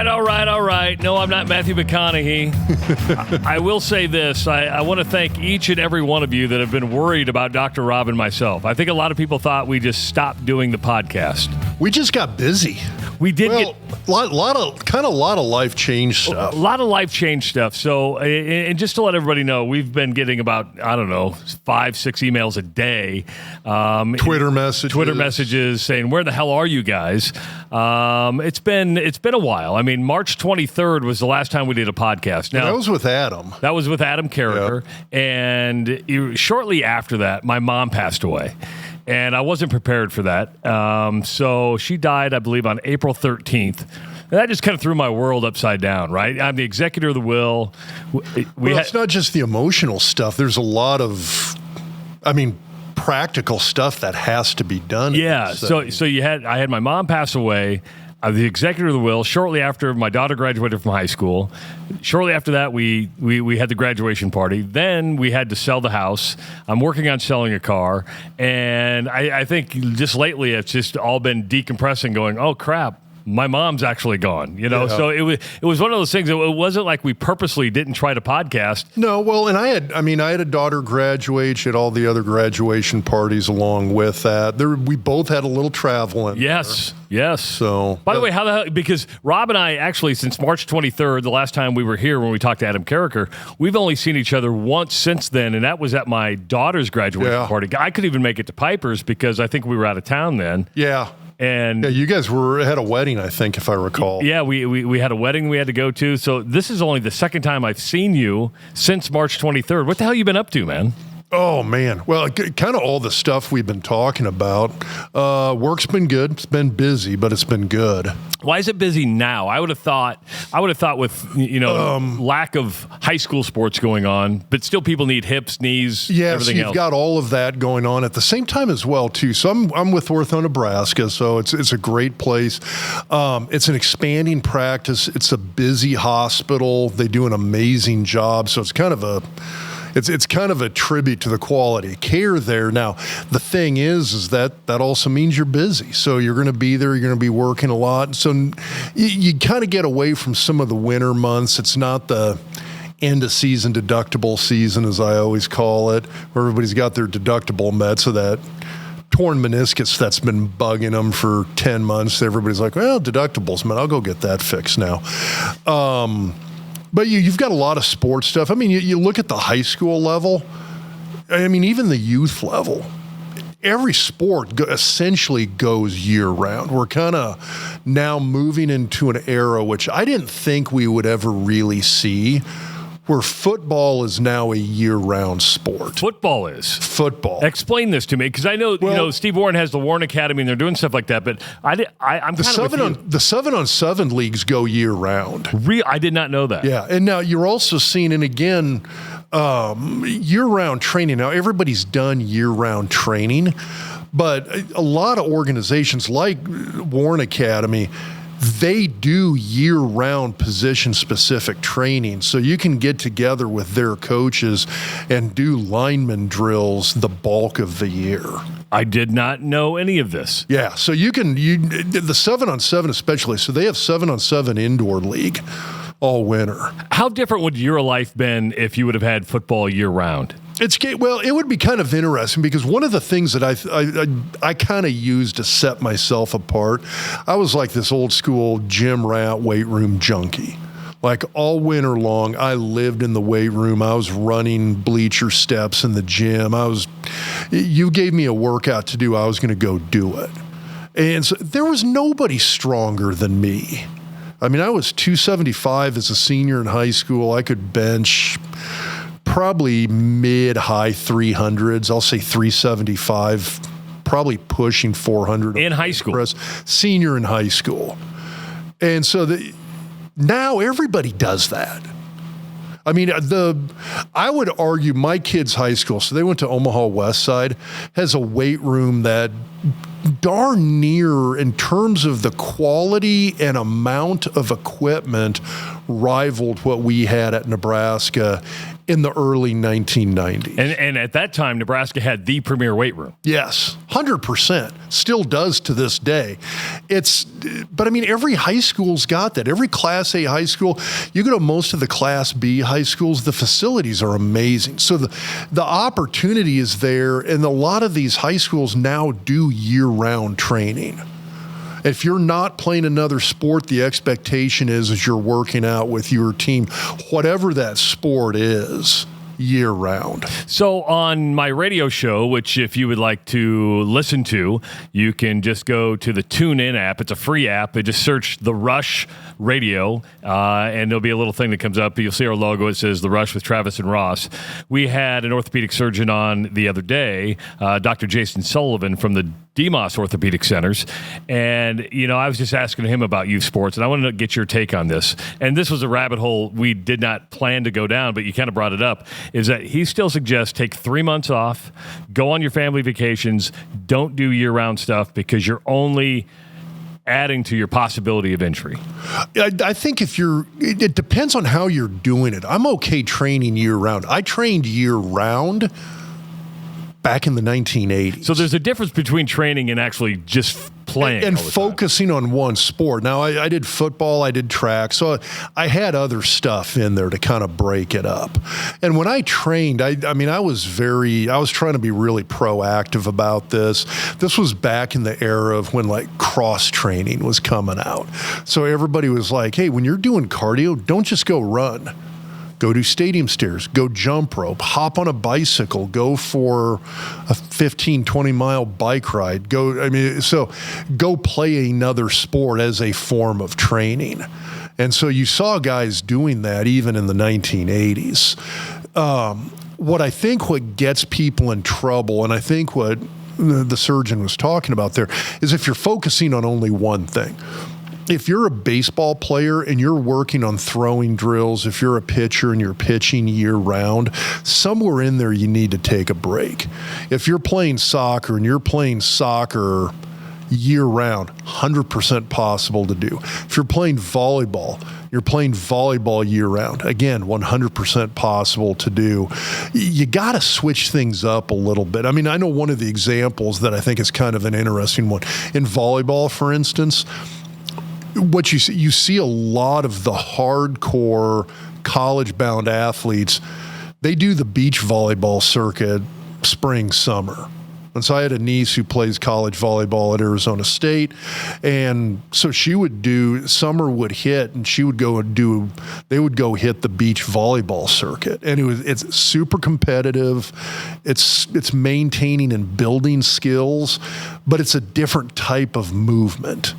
right. No, I'm not Matthew McConaughey. I will say this. I want to thank each and every one of you that have been worried about Dr. Rob and myself. I think a lot of people thought we just stopped doing the podcast. We just got busy. We did get a lot of life change stuff. A lot of life change stuff. So, and just to let everybody know, we've been getting about 5-6 emails a day. Twitter messages saying, "Where the hell are you guys?" It's been a while. I mean, March 23rd was the last time we did a podcast. Now, that was with Adam. That was with Adam Carricker. Yep. And shortly after that, my mom passed away. And I wasn't prepared for that. So she died, I believe, on April 13th. And that just kind of threw my world upside down, right? I'm the executor of the will. It's not just the emotional stuff. There's a lot of, practical stuff that has to be done. Yeah. So I had my mom pass away. The executor of the will. Shortly after my daughter graduated from high school, shortly after that we had the graduation party. Then we had to sell the house. I'm working on selling a car, and I think just lately it's just all been decompressing, going, oh crap, my mom's actually gone. Yeah. So it was one of those things. It wasn't like we purposely didn't try to podcast. No, well, and I had a daughter graduate. She had all the other graduation parties along with that. We both had a little travel in. Yes. So, by the way, how the hell? Because Rob and I actually, since March 23rd, the last time we were here when we talked to Adam Carricker, we've only seen each other once since then, and that was at my daughter's graduation party. I couldn't even make it to Piper's because I think we were out of town then. Yeah. And you guys had a wedding, I think, if I recall. Yeah, we had a wedding we had to go to. So this is only the second time I've seen you since March 23rd. What the hell you been up to, man? Oh, man. Well, kind of all the stuff we've been talking about. Work's been good. It's been busy, but it's been good. Why is it busy now? I would have thought with, lack of high school sports going on, but still people need hips, knees, everything else. You've got all of that going on at the same time as well, too. So I'm with Ortho, Nebraska, so it's a great place. It's an expanding practice. It's a busy hospital. They do an amazing job, so it's kind of a... It's kind of a tribute to the quality of care there. Now, the thing is that also means you're busy. So you're going to be there. You're going to be working a lot. So you kind of get away from some of the winter months. It's not the end of season deductible season, as I always call it, where everybody's got their deductible met. So that torn meniscus that's been bugging them for 10 months, everybody's like, well, deductibles, man, I'll go get that fixed now. But you've got a lot of sports stuff. I mean, you look at the high school level, even the youth level, every sport essentially goes year-round. We're kind of now moving into an era which I didn't think we would ever really see, where football is now a year-round sport. Football is? Football. Explain this to me, because I know, Steve Warren has the Warren Academy, and they're doing stuff like that, but I'm the 7-on-7 leagues go year-round. I did not know that. Yeah, and now you're also seeing, and again, year-round training. Now, everybody's done year-round training, but a lot of organizations like Warren Academy, they do year-round position-specific training, so you can get together with their coaches and do lineman drills the bulk of the year. I did not know any of this. Yeah, so the 7-on-7 especially, so they have 7-on-7 indoor league all winter. How different would your life been if you would have had football year-round? It would be kind of interesting because one of the things that I kind of used to set myself apart, I was like this old school gym rat, weight room junkie. Like all winter long, I lived in the weight room. I was running bleacher steps in the gym. You gave me a workout to do, I was going to go do it. And so there was nobody stronger than me. I was 275 as a senior in high school. I could bench probably mid-high 300s. I'll say 375, probably pushing 400. In high school? Senior in high school. And so now everybody does that. I would argue my kids' high school, so they went to Omaha West Side, has a weight room that darn near, in terms of the quality and amount of equipment, rivaled what we had at Nebraska in the early 1990s. And at that time, Nebraska had the premier weight room. Yes, 100%. Still does to this day. But I mean, every high school's got that. Every Class A high school, you go to most of the Class B high schools, the facilities are amazing. So the opportunity is there, and a lot of these high schools now do year-round training. If you're not playing another sport, the expectation is you're working out with your team, whatever that sport is, year round. So on my radio show, which if you would like to listen to, you can just go to the TuneIn app. It's a free app. Just search The Rush Radio, and there'll be a little thing that comes up. You'll see our logo. It says The Rush with Travis and Ross. We had an orthopedic surgeon on the other day, Dr. Jason Sullivan from the DeMoss Orthopedic Centers. And, I was just asking him about youth sports, and I wanted to get your take on this. And this was a rabbit hole we did not plan to go down, but you kind of brought it up, is that he still suggests take 3 months off, go on your family vacations, don't do year-round stuff because you're only adding to your possibility of injury. I think it depends on how you're doing it. I'm okay training year-round. I trained year-round back in the 1980s. So there's a difference between training and actually just playing and focusing on one sport. Now, I did football, I did track, so I had other stuff in there to kind of break it up. And when I trained, I was trying to be really proactive about this. This was back in the era of when cross training was coming out. So everybody was like, hey, when you're doing cardio, don't just go run. Go do stadium stairs, go jump rope, hop on a bicycle, go for a 15, 20-mile bike ride. Go play another sport as a form of training. And so you saw guys doing that even in the 1980s. What gets people in trouble, and I think what the surgeon was talking about there, is if you're focusing on only one thing. If you're a baseball player and you're working on throwing drills, if you're a pitcher and you're pitching year-round, somewhere in there you need to take a break. If you're playing soccer and you're playing soccer year-round, 100% possible to do. If you're playing volleyball, you're playing volleyball year-round. Again, 100% possible to do. You got to switch things up a little bit. I mean, I know one of the examples that I think is kind of an interesting one. In volleyball, for instance, what you see a lot of the hardcore college-bound athletes, they do the beach volleyball circuit spring, summer. And so I had a niece who plays college volleyball at Arizona State. And so she would summer would hit and she would they would go hit the beach volleyball circuit. And it's super competitive. It's maintaining and building skills, but it's a different type of movement.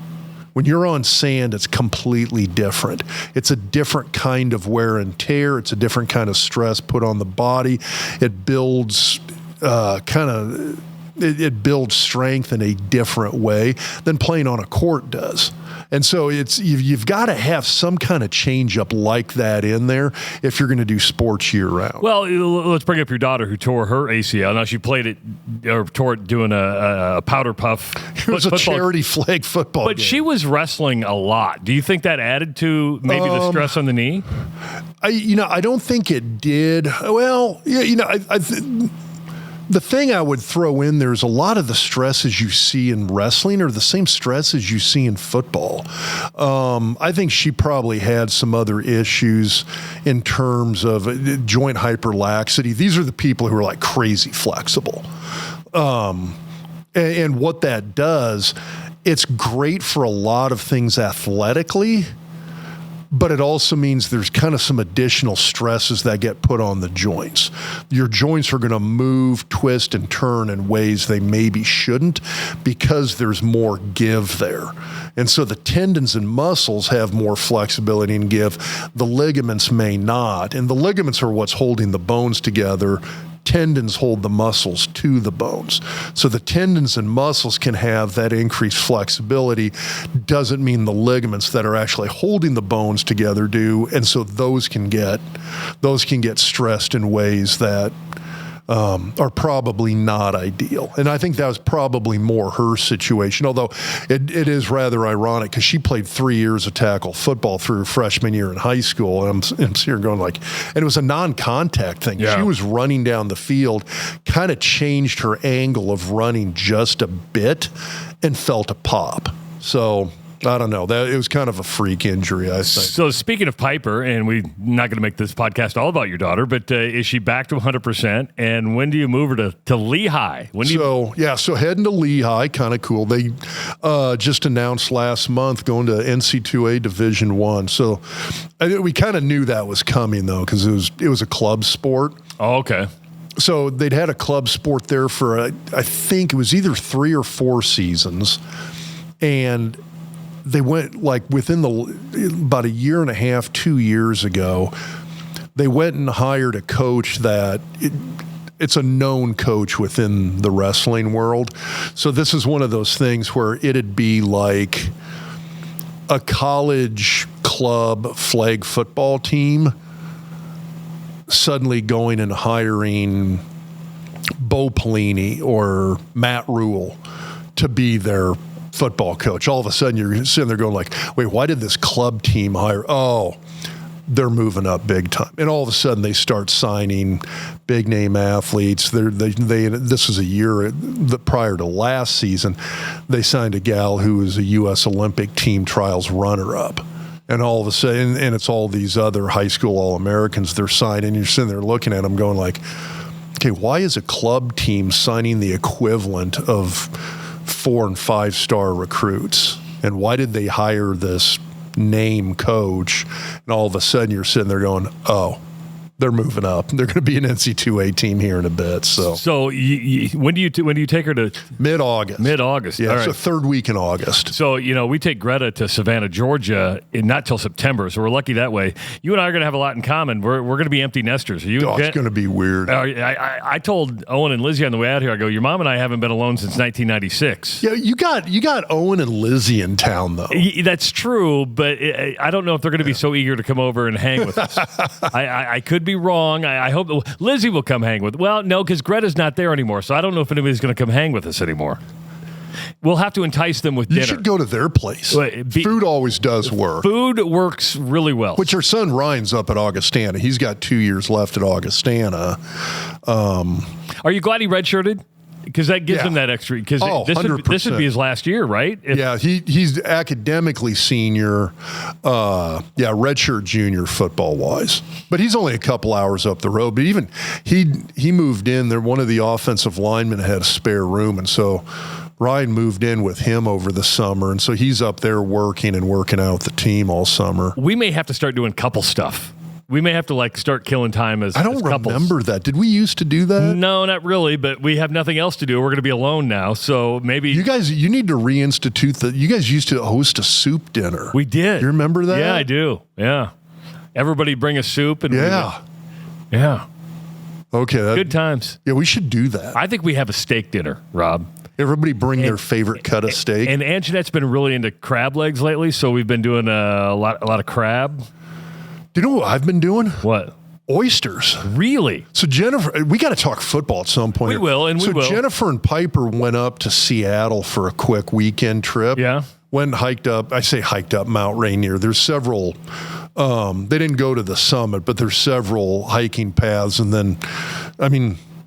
When you're on sand, it's completely different. It's a different kind of wear and tear. It's a different kind of stress put on the body. It builds it builds strength in a different way than playing on a court does. And so you've got to have some kind of change up like that in there if you're going to do sports year round. Well, let's bring up your daughter who tore her ACL. Now she played it or tore it doing a powder puff. It was a charity flag football But game. she was wrestling a lot. Do you think that added to maybe the stress on the knee? I don't think it did. Well, the thing I would throw in there is a lot of the stresses you see in wrestling are the same stresses you see in football. I think she probably had some other issues in terms of joint hyperlaxity. These are the people who are like crazy flexible. And what that does, it's great for a lot of things athletically, but it also means there's kind of some additional stresses that get put on the joints. Your joints are going to move, twist, and turn in ways they maybe shouldn't because there's more give there. And so the tendons and muscles have more flexibility and give. The ligaments may not. And the ligaments are what's holding the bones together. Tendons hold the muscles to the bones. So the tendons and muscles can have that increased flexibility. Doesn't mean the ligaments that are actually holding the bones together do. And so those can get stressed in ways that are probably not ideal. And I think that was probably more her situation, although it is rather ironic because she played 3 years of tackle football through her freshman year in high school. And I'm sitting here going like, and it was a non-contact thing. Yeah. She was running down the field, kind of changed her angle of running just a bit and felt a pop. So I don't know. It was kind of a freak injury, I think. So speaking of Piper, and we're not going to make this podcast all about your daughter, but is she back to 100%? And when do you move her to Lehigh? So heading to Lehigh, kind of cool. They just announced last month going to NC2A Division I. So we kind of knew that was coming, though, because it was a club sport. Oh, okay. So they'd had a club sport there for, I think it was either 3 or 4 seasons. And they went like within about a year and a half, 2 years ago, they went and hired a coach that it's a known coach within the wrestling world. So this is one of those things where it'd be like a college club flag football team suddenly going and hiring Bo Pelini or Matt Rule to be their football coach. All of a sudden you're sitting there going like, wait, why did this club team hire? Oh, they're moving up big time. And all of a sudden they start signing big name athletes. This was a year prior to last season. They signed a gal who was a U.S. Olympic team trials runner-up. And all of a sudden, and it's all these other high school All-Americans they're signing. You're sitting there looking at them going like, okay, why is a club team signing the equivalent of 4- and 5-star recruits? And why did they hire this name coach? And all of a sudden you're sitting there going, oh, they're moving up. They're going to be an NC2A team here in a bit. So when do you take her to? Mid-August. Mid-August. Yeah, all it's right. the third week in August. So, we take Greta to Savannah, Georgia, not till September. So we're lucky that way. You and I are going to have a lot in common. We're going to be empty nesters. Are you? It's going to be weird. I told Owen and Lizzie on the way out here, I go, your mom and I haven't been alone since 1996. Yeah, you got Owen and Lizzie in town, though. That's true, but I don't know if they're going to be so eager to come over and hang with us. I could be wrong. I hope Lizzie will come hang with. Well, no, because Greta's not there anymore, so I don't know if anybody's going to come hang with us anymore. We'll have to entice them with dinner. You should go to their place. Food always does work. Food works really well. Which our son Ryan's up at Augustana. He's got 2 years left at Augustana. Are you glad he redshirted? Because that gives him that extra. Because this would be his last year, right? He's academically senior. Redshirt junior football wise, but he's only a couple hours up the road. But even he moved in there. One of the offensive linemen had a spare room, and so Ryan moved in with him over the summer, and so he's up there working out with the team all summer. We may have to start doing couple stuff. We may have to start killing time as couples. I don't remember that. Did we used to do that? No, not really, but we have nothing else to do. We're going to be alone now, so maybe... You need to reinstitute you guys used to host a soup dinner. We did. You remember that? Yeah, I do. Yeah. Everybody bring a soup. And yeah. Okay. Good times. Yeah, we should do that. I think we have a steak dinner, Rob. Everybody bring their favorite cut of steak. And Anjanette's been really into crab legs lately, so we've been doing a lot of crab. Do you know what I've been doing? What? Oysters. Really? So Jennifer, we got to talk football at some point. We will. So Jennifer and Piper went up to Seattle for a quick weekend trip. Yeah. Went and hiked up. I say hiked up Mount Rainier. There's several. They didn't go to the summit, but there's several hiking paths. And then,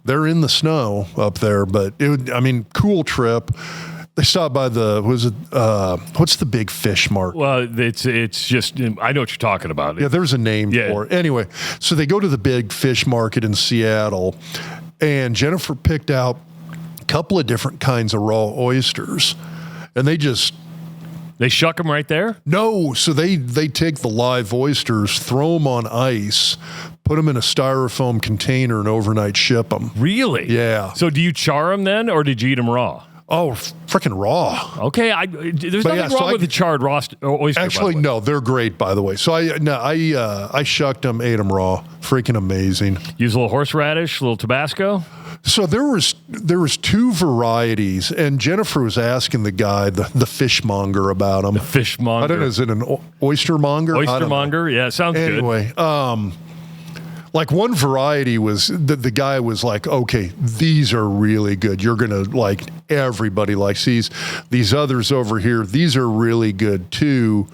they're in the snow up there, but cool trip. They stopped by what's the big fish market? Well, it's just, I know what you're talking about. Yeah, there's a name for it. Anyway, so they go to the big fish market in Seattle, and Jennifer picked out a couple of different kinds of raw oysters, and they shuck them right there? No, so they take the live oysters, throw them on ice, put them in a styrofoam container, and overnight ship them. Really? Yeah. So do you char them then, or did you eat them raw? Oh, freaking raw. Okay, there's nothing wrong with the charred raw oyster. Actually, no, they're great, by the way. So I shucked them, ate them raw. Freaking amazing. Use a little horseradish, a little Tabasco. So there was 2 varieties, and Jennifer was asking the guy, the fishmonger, about them. The fishmonger. I don't know, is it an oystermonger? Oystermonger, yeah, sounds good. Anyway, Like one variety was the guy was like, okay, these are really good. You're going to like, everybody likes these. These others over here, these are really good too,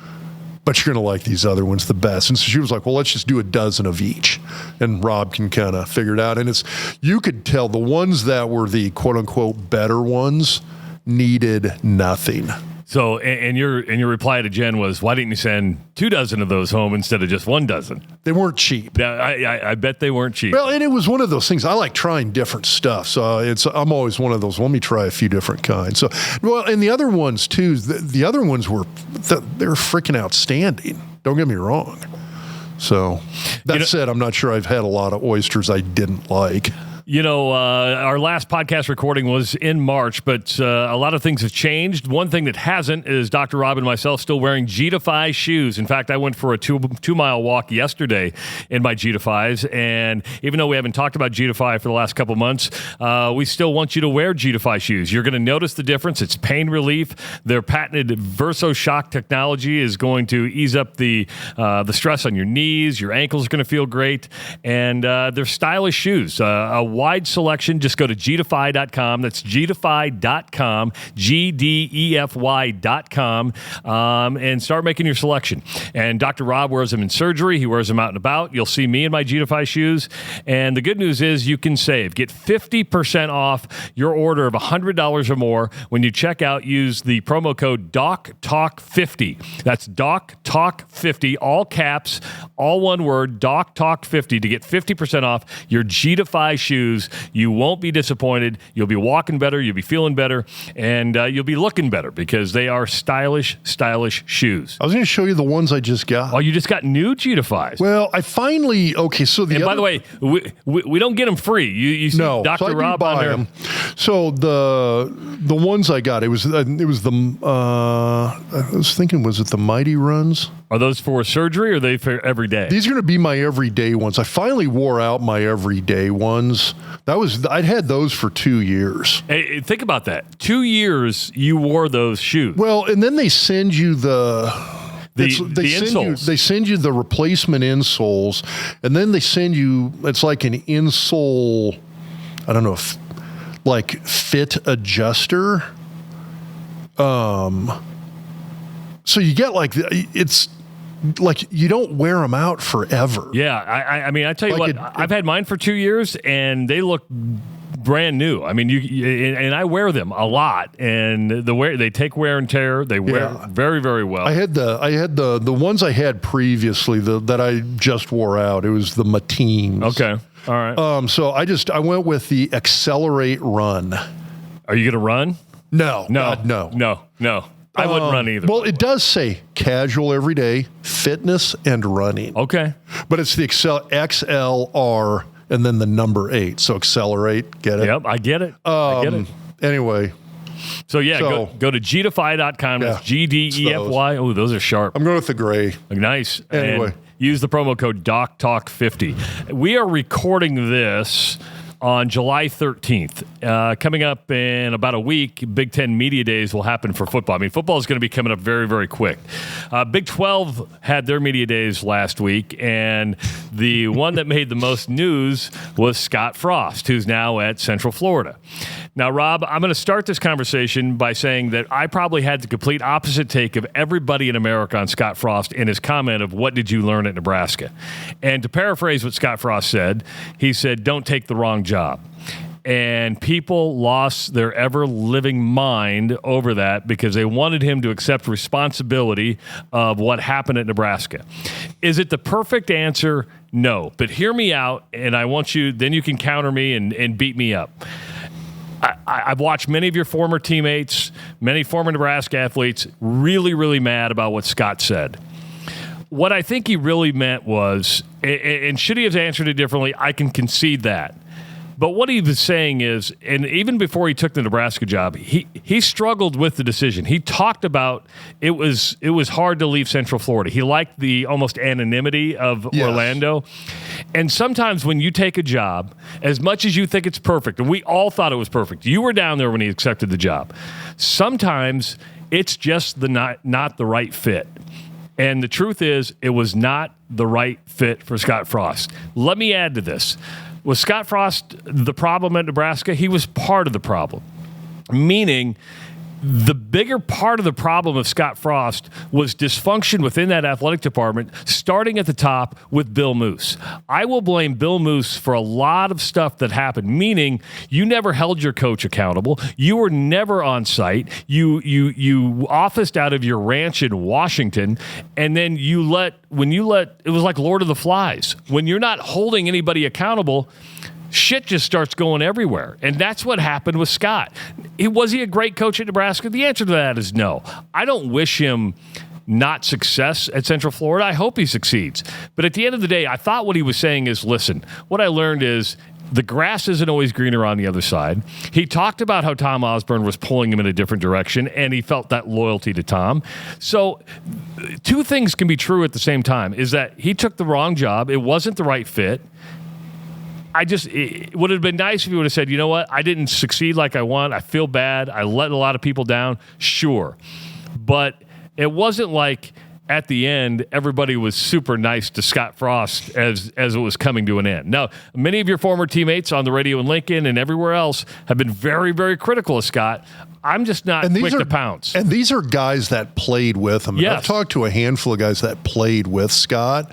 but you're going to like these other ones the best. And so she was like, well, let's just do a dozen of each. And Rob can kind of figure it out. And you could tell the ones that were the quote unquote better ones needed nothing. So, and your reply to Jen was, why didn't you send 24 of those home instead of just 12? They weren't cheap. I bet they weren't cheap. Well, and it was one of those things. I like trying different stuff. So I'm always one of those, let me try a few different kinds. So, well, and the other ones too, the other ones they're freaking outstanding. Don't get me wrong. So that said, I'm not sure I've had a lot of oysters I didn't like. You know, our last podcast recording was in March, but a lot of things have changed. One thing that hasn't is Dr. Rob and myself still wearing Gdefy shoes. In fact, I went for a 2-mile walk yesterday in my Gdefys, and even though we haven't talked about Gdefy for the last couple months, we still want you to wear Gdefy shoes. You're going to notice the difference. It's pain relief. Their patented VersoShock technology is going to ease up the stress on your knees. Your ankles are going to feel great, and they're stylish shoes. A wide selection. Just go to Gdefy.com. That's Gdefy.com, Gdefy.com, and start making your selection. And Dr. Rob wears them in surgery. He wears them out and about. You'll see me in my Gdefy shoes. And the good news is you can save. Get 50% off your order of $100 or more when you check out. Use the promo code DocTalk50. That's DocTalk50, all caps, all one word, DocTalk50 to get 50% off your Gdefy shoes. You won't be disappointed. You'll be walking better. You'll be feeling better. And you'll be looking better because they are stylish shoes. I was going to show you the ones I just got. Oh, you just got new Gdefys? Well, I finally, okay, so the And by the way, we don't get them free. You see no, Dr. so Rob on there. Them. So the ones I got, it was the, I was thinking, was it the Mighty Runs? Are those for surgery or are they for every day? These are going to be my everyday ones. I finally wore out my everyday ones. I'd had those for 2 years. Hey, think about that. 2 years you wore those shoes. Well, and then they send you the insoles. They send you the replacement insoles, and then they send you, it's like an insole, I don't know, like fit adjuster. So you get like, it's like you don't wear them out forever. Yeah, I mean, I tell you Like what, I've had mine for 2 years, and they look brand new. I mean, and I wear them a lot, and they take wear and tear. They wear very, very well. I had the ones I had previously that I just wore out. It was the Mateens. Okay, all right. So I went with the Accelerate Run. Are you going to run? No. I wouldn't run either. Well, it does say casual every day, fitness and running. Okay. But it's the XLR and then the number 8. So Accelerate, get it? Yep, I get it. I get it. Anyway. So go to Gdefy.com. That's Gdefy. Oh, those are sharp. I'm going with the gray. Nice. Anyway. And use the promo code DocTalk50. We are recording this on July 13th. Coming up in about a week, Big Ten Media Days will happen for football. I mean, football is going to be coming up very, very quick. Big 12 had their Media Days last week, and the one that made the most news was Scott Frost, who's now at Central Florida. Now, Rob, I'm going to start this conversation by saying that I probably had the complete opposite take of everybody in America on Scott Frost in his comment of, what did you learn at Nebraska? And to paraphrase what Scott Frost said, he said, don't take the wrong job. And people lost their ever-living mind over that because they wanted him to accept responsibility of what happened at Nebraska. Is it the perfect answer? No. But hear me out, and I want you, then you can counter me and beat me up. I've watched many of your former teammates, many former Nebraska athletes, really, really mad about what Scott said. What I think he really meant was, and should he have answered it differently, I can concede that. But what he was saying is, and even before he took the Nebraska job, he struggled with the decision. He talked about it was hard to leave Central Florida. He liked the almost anonymity of Orlando. And sometimes when you take a job, as much as you think it's perfect, and we all thought it was perfect, you were down there when he accepted the job. Sometimes it's just not the right fit. And the truth is, it was not the right fit for Scott Frost. Let me add to this. Was Scott Frost the problem at Nebraska? He was part of the problem, meaning the bigger part of the problem of Scott Frost was dysfunction within that athletic department, starting at the top with Bill Moose. I will blame Bill Moose for a lot of stuff that happened, meaning you never held your coach accountable. You were never on site. You officed out of your ranch in Washington, and then it was like Lord of the Flies. When you're not holding anybody accountable, shit just starts going everywhere. And that's what happened with Scott. Was he a great coach at Nebraska? The answer to that is no. I don't wish him not success at Central Florida. I hope he succeeds. But at the end of the day, I thought what he was saying is, listen, what I learned is the grass isn't always greener on the other side. He talked about how Tom Osborne was pulling him in a different direction, and he felt that loyalty to Tom. So two things can be true at the same time, is that he took the wrong job. It wasn't the right fit. It would have been nice if he would have said, you know what, I didn't succeed like I want. I feel bad. I let a lot of people down. Sure. But it wasn't like at the end, everybody was super nice to Scott Frost as it was coming to an end. Now, many of your former teammates on the radio in Lincoln and everywhere else have been very, very critical of Scott. I'm just not quick to pounce. And these are guys that played with him. Yes. I've talked to a handful of guys that played with Scott.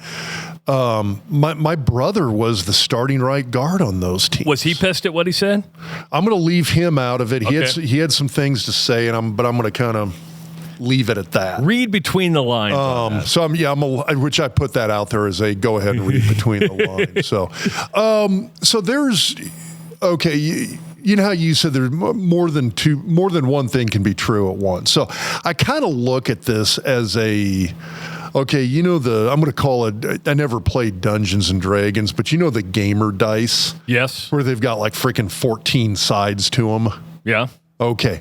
My brother was the starting right guard on those teams. Was he pissed at what he said? I'm going to leave him out of it. Okay. He had some things to say, but I'm going to kind of leave it at that. Read between the lines. So which I put that out there as a go ahead and read between the lines. So there's okay. You know how you said there's more than one thing can be true at once. So I kind of look at this as okay, I'm going to call it, I never played Dungeons and Dragons, but the gamer dice? Yes. Where they've got like freaking 14 sides to them? Yeah. Okay.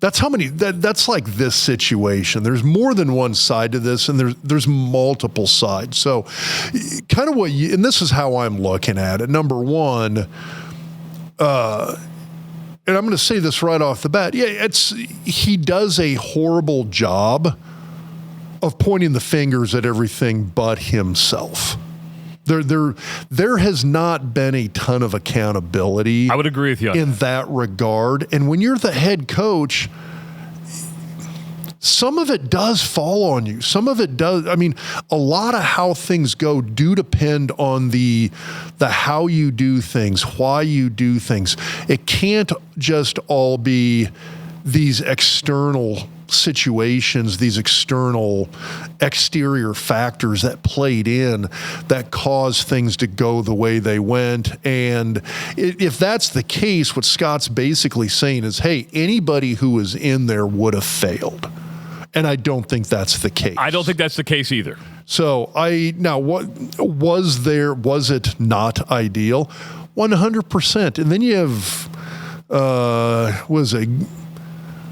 That's how many, that's like this situation. There's more than one side to this, and there's multiple sides. So kind of and this is how I'm looking at it. Number one, and I'm going to say this right off the bat. Yeah, he does a horrible job of pointing the fingers at everything but himself. There has not been a ton of accountability. I would agree with you in that regard. And when you're the head coach, some of it does fall on you. Some of it does. I mean, a lot of how things go do depend on the how you do things, why you do things. It can't just all be these external situations, these exterior factors that played in that caused things to go the way they went. And if that's the case, what Scott's basically saying is, hey, anybody who was in there would have failed. And I don't think that's the case. I don't think that's the case either. So what was it not ideal? 100%. And then you have,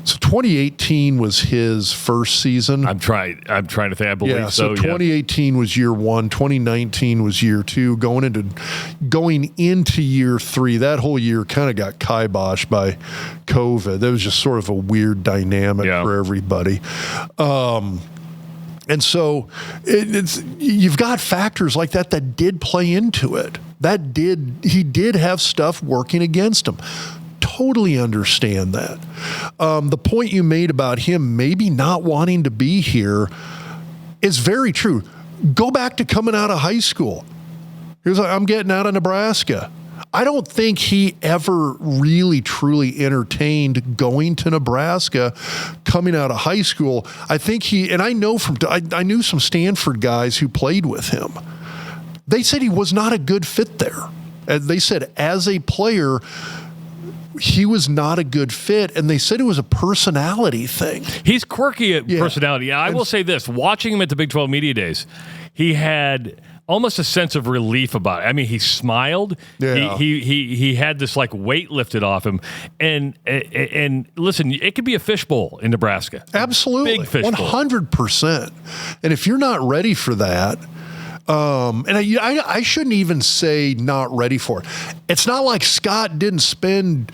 so 2018 was his first season. I'm trying to think. I believe so. 2018 was year one. 2019 was year two. Going into year three, that whole year kind of got kiboshed by COVID. That was just sort of a weird dynamic for everybody. And so you've got factors like that did play into it. He did have stuff working against him. Totally understand that. The point you made about him maybe not wanting to be here is very true. Go back to coming out of high school. He was like, I'm getting out of Nebraska. I don't think he ever really truly entertained going to Nebraska coming out of high school. I think I knew some Stanford guys who played with him. They said he was not a good fit there. They said as a player, he was not a good fit, and they said it was a personality thing. He's quirky at personality. I will say this, watching him at the Big 12 Media Days, he had almost a sense of relief about it. I mean, he smiled. Yeah. He had this like weight lifted off him. And listen, it could be a fishbowl in Nebraska. Absolutely. Big fishbowl. 100%. And if you're not ready for that, and I shouldn't even say not ready for it. It's not like Scott didn't spend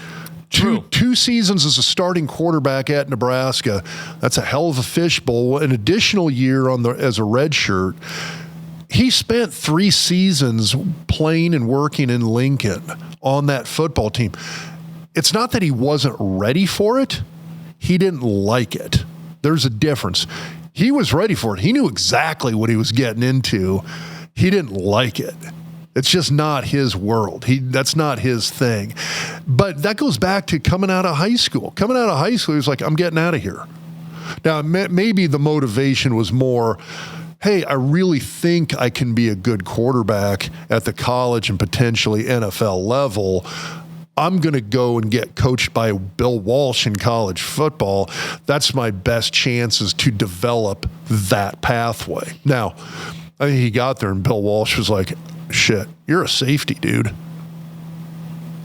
Two seasons as a starting quarterback at Nebraska. That's a hell of a fishbowl. An additional year as a redshirt. He spent 3 seasons playing and working in Lincoln on that football team. It's not that he wasn't ready for it. He didn't like it. There's a difference. He was ready for it. He knew exactly what he was getting into. He didn't like it. It's just not his world. That's not his thing. But that goes back to coming out of high school. Coming out of high school, he was like, I'm getting out of here. Now, maybe the motivation was more, hey, I really think I can be a good quarterback at the college and potentially NFL level. I'm going to go and get coached by Bill Walsh in college football. That's my best chances to develop that pathway. Now, I think he got there and Bill Walsh was like, shit, you're a safety, dude.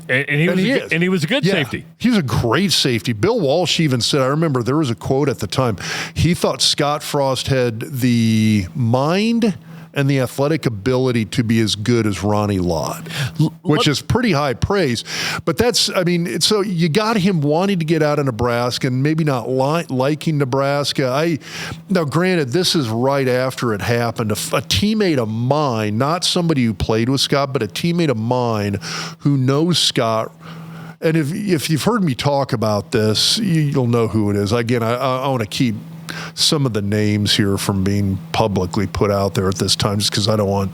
And he was a good safety. He was a great safety. Bill Walsh even said, I remember there was a quote at the time, he thought Scott Frost had the mind and the athletic ability to be as good as Ronnie Lott, which is pretty high praise. But so you got him wanting to get out of Nebraska and maybe not liking Nebraska. Now, granted, this is right after it happened. A teammate of mine, not somebody who played with Scott, but a teammate of mine who knows Scott. And if you've heard me talk about this, you'll know who it is. Again, I want to keep some of the names here from being publicly put out there at this time, just because I don't want.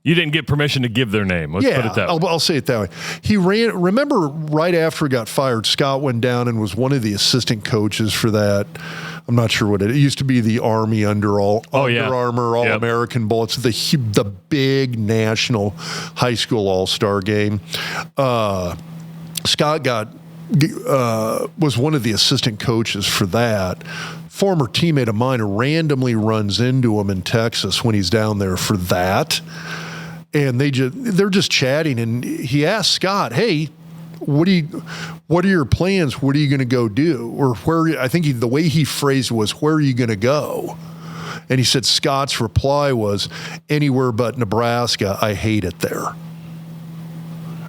You didn't get permission to give their name. Let's put it that way. I'll say it that way. Remember right after he got fired, Scott went down and was one of the assistant coaches for that. I'm not sure what it used to be, the Army Under Armour All-American Bowl. It's the big national high school all-star game. Scott was one of the assistant coaches for that. Former teammate of mine randomly runs into him in Texas when he's down there for that. And they're just chatting, and he asked Scott, hey, what are your plans? What are you going to go do? Or I think the way he phrased it was, where are you going to go? And he said Scott's reply was, anywhere but Nebraska. I hate it there.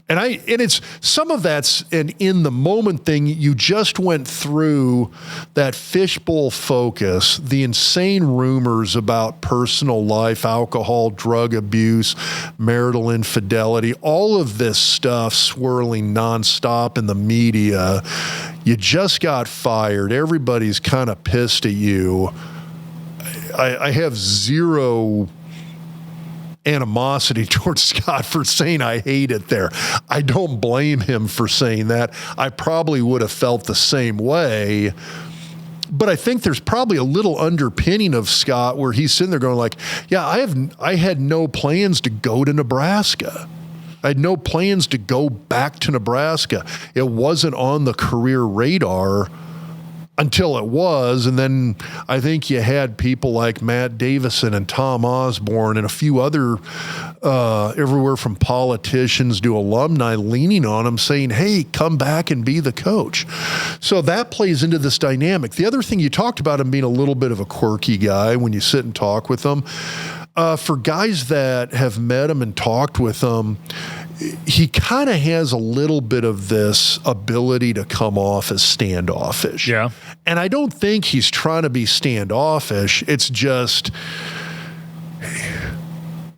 And it's some of that's an in the moment thing. You just went through that fishbowl focus, the insane rumors about personal life, alcohol, drug abuse, marital infidelity, all of this stuff swirling nonstop in the media. You just got fired. Everybody's kind of pissed at you. I have zero animosity towards Scott for saying I hate it there. I don't blame him for saying that. I probably would have felt the same way. But I think there's probably a little underpinning of Scott where he's sitting there going like, yeah, I had no plans to go to Nebraska. I had no plans to go back to Nebraska. It wasn't on the career radar until it was. And then I think you had people like Matt Davison and Tom Osborne and a few other, everywhere from politicians to alumni leaning on him saying, hey, come back and be the coach. So that plays into this dynamic. The other thing, you talked about him being a little bit of a quirky guy when you sit and talk with him. For guys that have met him and talked with him, he kind of has a little bit of this ability to come off as standoffish. Yeah. And I don't think he's trying to be standoffish. It's just,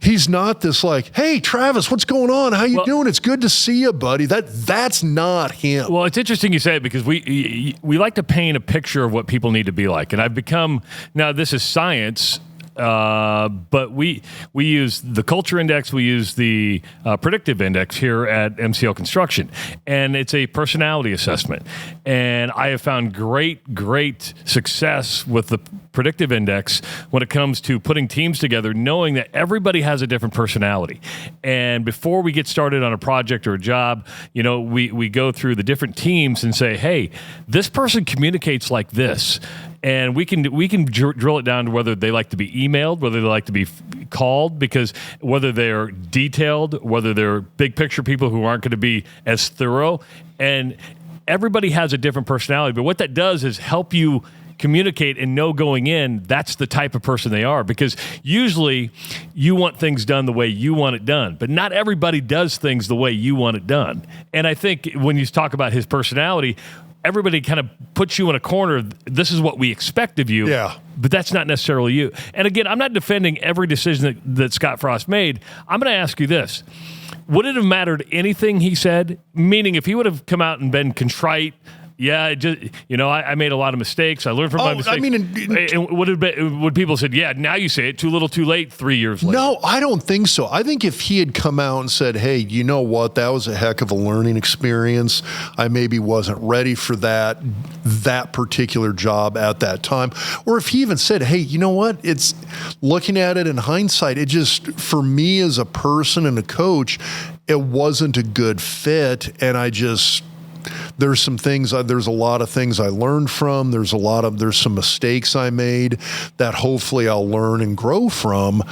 he's not this like, hey, Travis, what's going on? How you doing? It's good to see you, buddy. That's not him. Well, it's interesting you say it because we like to paint a picture of what people need to be like. And I've become, now this is science, but we use the culture index, we use the predictive index here at MCL Construction, and it's a personality assessment. And I have found great success with the predictive index when it comes to putting teams together, knowing that everybody has a different personality. And before we get started on a project or a job, we go through the different teams and say, hey, this person communicates like this. And we can drill it down to whether they like to be emailed, whether they like to be called, because whether they're detailed, whether they're big picture people who aren't going to be as thorough. And everybody has a different personality. But what that does is help you communicate and know going in that's the type of person they are, because usually you want things done the way you want it done, but not everybody does things the way you want it done. And I think when you talk about his personality, everybody kind of puts you in a corner. This is what we expect of you. Yeah. But that's not necessarily you. And again, I'm not defending every decision that Scott Frost made. I'm going to ask you this. Would it have mattered anything he said? Meaning, if he would have come out and been contrite, yeah, it just, I made a lot of mistakes. I learned from my mistakes. I mean, would people said, yeah, now you say it, too little, too late, 3 years later? No, I don't think so. I think if he had come out and said, hey, you know what, that was a heck of a learning experience. I maybe wasn't ready for that particular job at that time. Or if he even said, hey, you know what, it's looking at it in hindsight, it just, for me as a person and a coach, it wasn't a good fit. And there's a lot of things I learned from. There's some mistakes I made that hopefully I'll learn and grow from.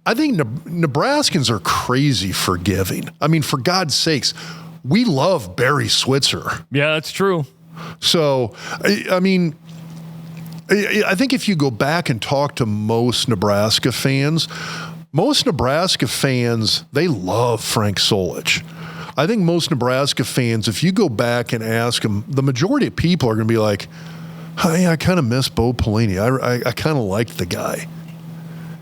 I think Nebraskans are crazy forgiving. I mean, for God's sakes, we love Barry Switzer. Yeah, that's true. So, I mean, I think if you go back and talk to most Nebraska fans, they love Frank Solich. I think most Nebraska fans, if you go back and ask them, the majority of people are going to be like, hey, I kind of miss Bo Pelini. I kind of liked the guy.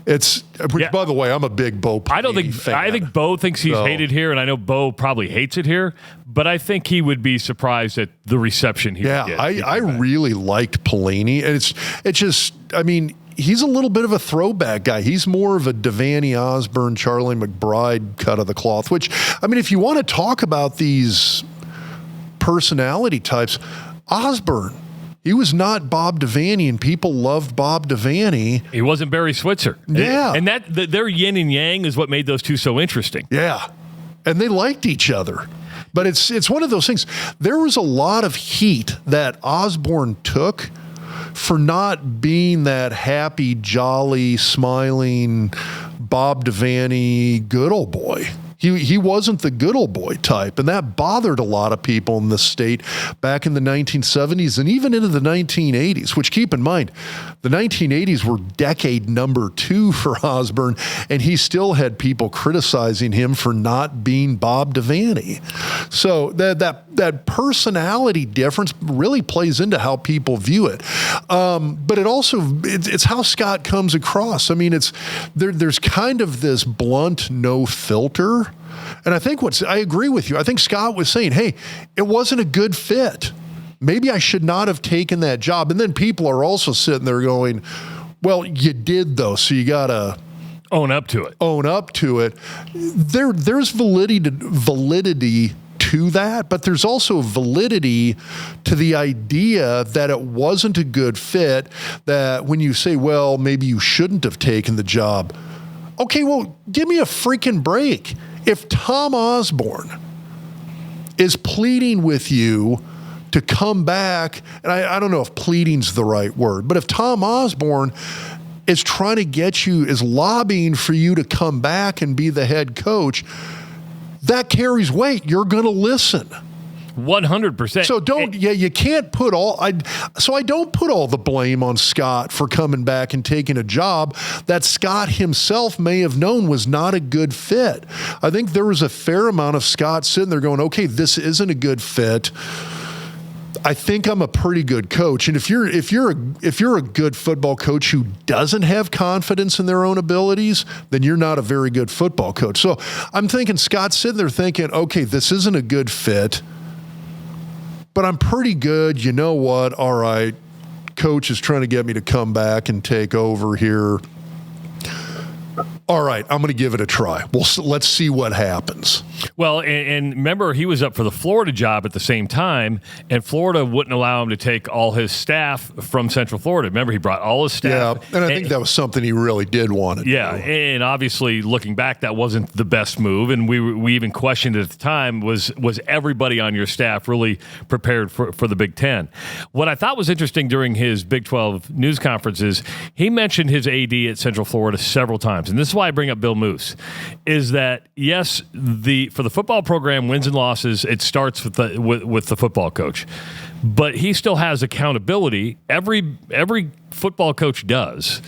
By the way, I'm a big Bo Pelini fan. I think Bo thinks he's hated here, and I know Bo probably hates it here, but I think he would be surprised at the reception he would get. I really liked Pelini. And it's just, I mean, he's a little bit of a throwback guy. He's more of a Devaney Osborne, Charlie McBride cut of the cloth, which, I mean, if you want to talk about these personality types, Osborne, he was not Bob Devaney, and people loved Bob Devaney. He wasn't Barry Switzer. Yeah. And their yin and yang is what made those two so interesting. Yeah. And they liked each other. But it's one of those things. There was a lot of heat that Osborne took for not being that happy, jolly, smiling Bob Devaney good old boy. He wasn't the good old boy type, and that bothered a lot of people in the state back in the 1970s and even into the 1980s, which, keep in mind, the 1980s were decade number 2 for Osborne, and he still had people criticizing him for not being Bob Devaney. So that personality difference really plays into how people view it. But it's how Scott comes across. I mean, there's kind of this blunt, no filter. And I think I agree with you. I think Scott was saying, hey, it wasn't a good fit. Maybe I should not have taken that job. And then people are also sitting there going, well, you did though, so you got to own up to it. There's validity to that, but there's also validity to the idea that it wasn't a good fit, that when you say, well, maybe you shouldn't have taken the job. Okay, well, give me a freaking break. If Tom Osborne is pleading with you to come back, and I don't know if pleading's the right word, but if Tom Osborne is trying to is lobbying for you to come back and be the head coach, that carries weight. You're going to listen. 100%. So you can't put I don't put all the blame on Scott for coming back and taking a job that Scott himself may have known was not a good fit. I think there was a fair amount of Scott sitting there going, okay, this isn't a good fit. I think I'm a pretty good coach. And if you're a good football coach who doesn't have confidence in their own abilities, then you're not a very good football coach. So I'm thinking Scott's sitting there thinking, okay, this isn't a good fit, but I'm pretty good. You know what? All right. Coach is trying to get me to come back and take over here. All right, I'm going to give it a try. Well, let's see what happens. Well, and remember, he was up for the Florida job at the same time, and Florida wouldn't allow him to take all his staff from Central Florida. Remember, he brought all his staff. Yeah, and I think that was something he really did want to do. Yeah, and obviously, looking back, that wasn't the best move, and we even questioned it at the time, was everybody on your staff really prepared for the Big Ten? What I thought was interesting during his Big 12 news conferences, he mentioned his AD at Central Florida several times, and this is why I bring up Bill Moose, is that, yes, for the football program, wins and losses, it starts with the football coach. but he still has accountability. Every football coach does.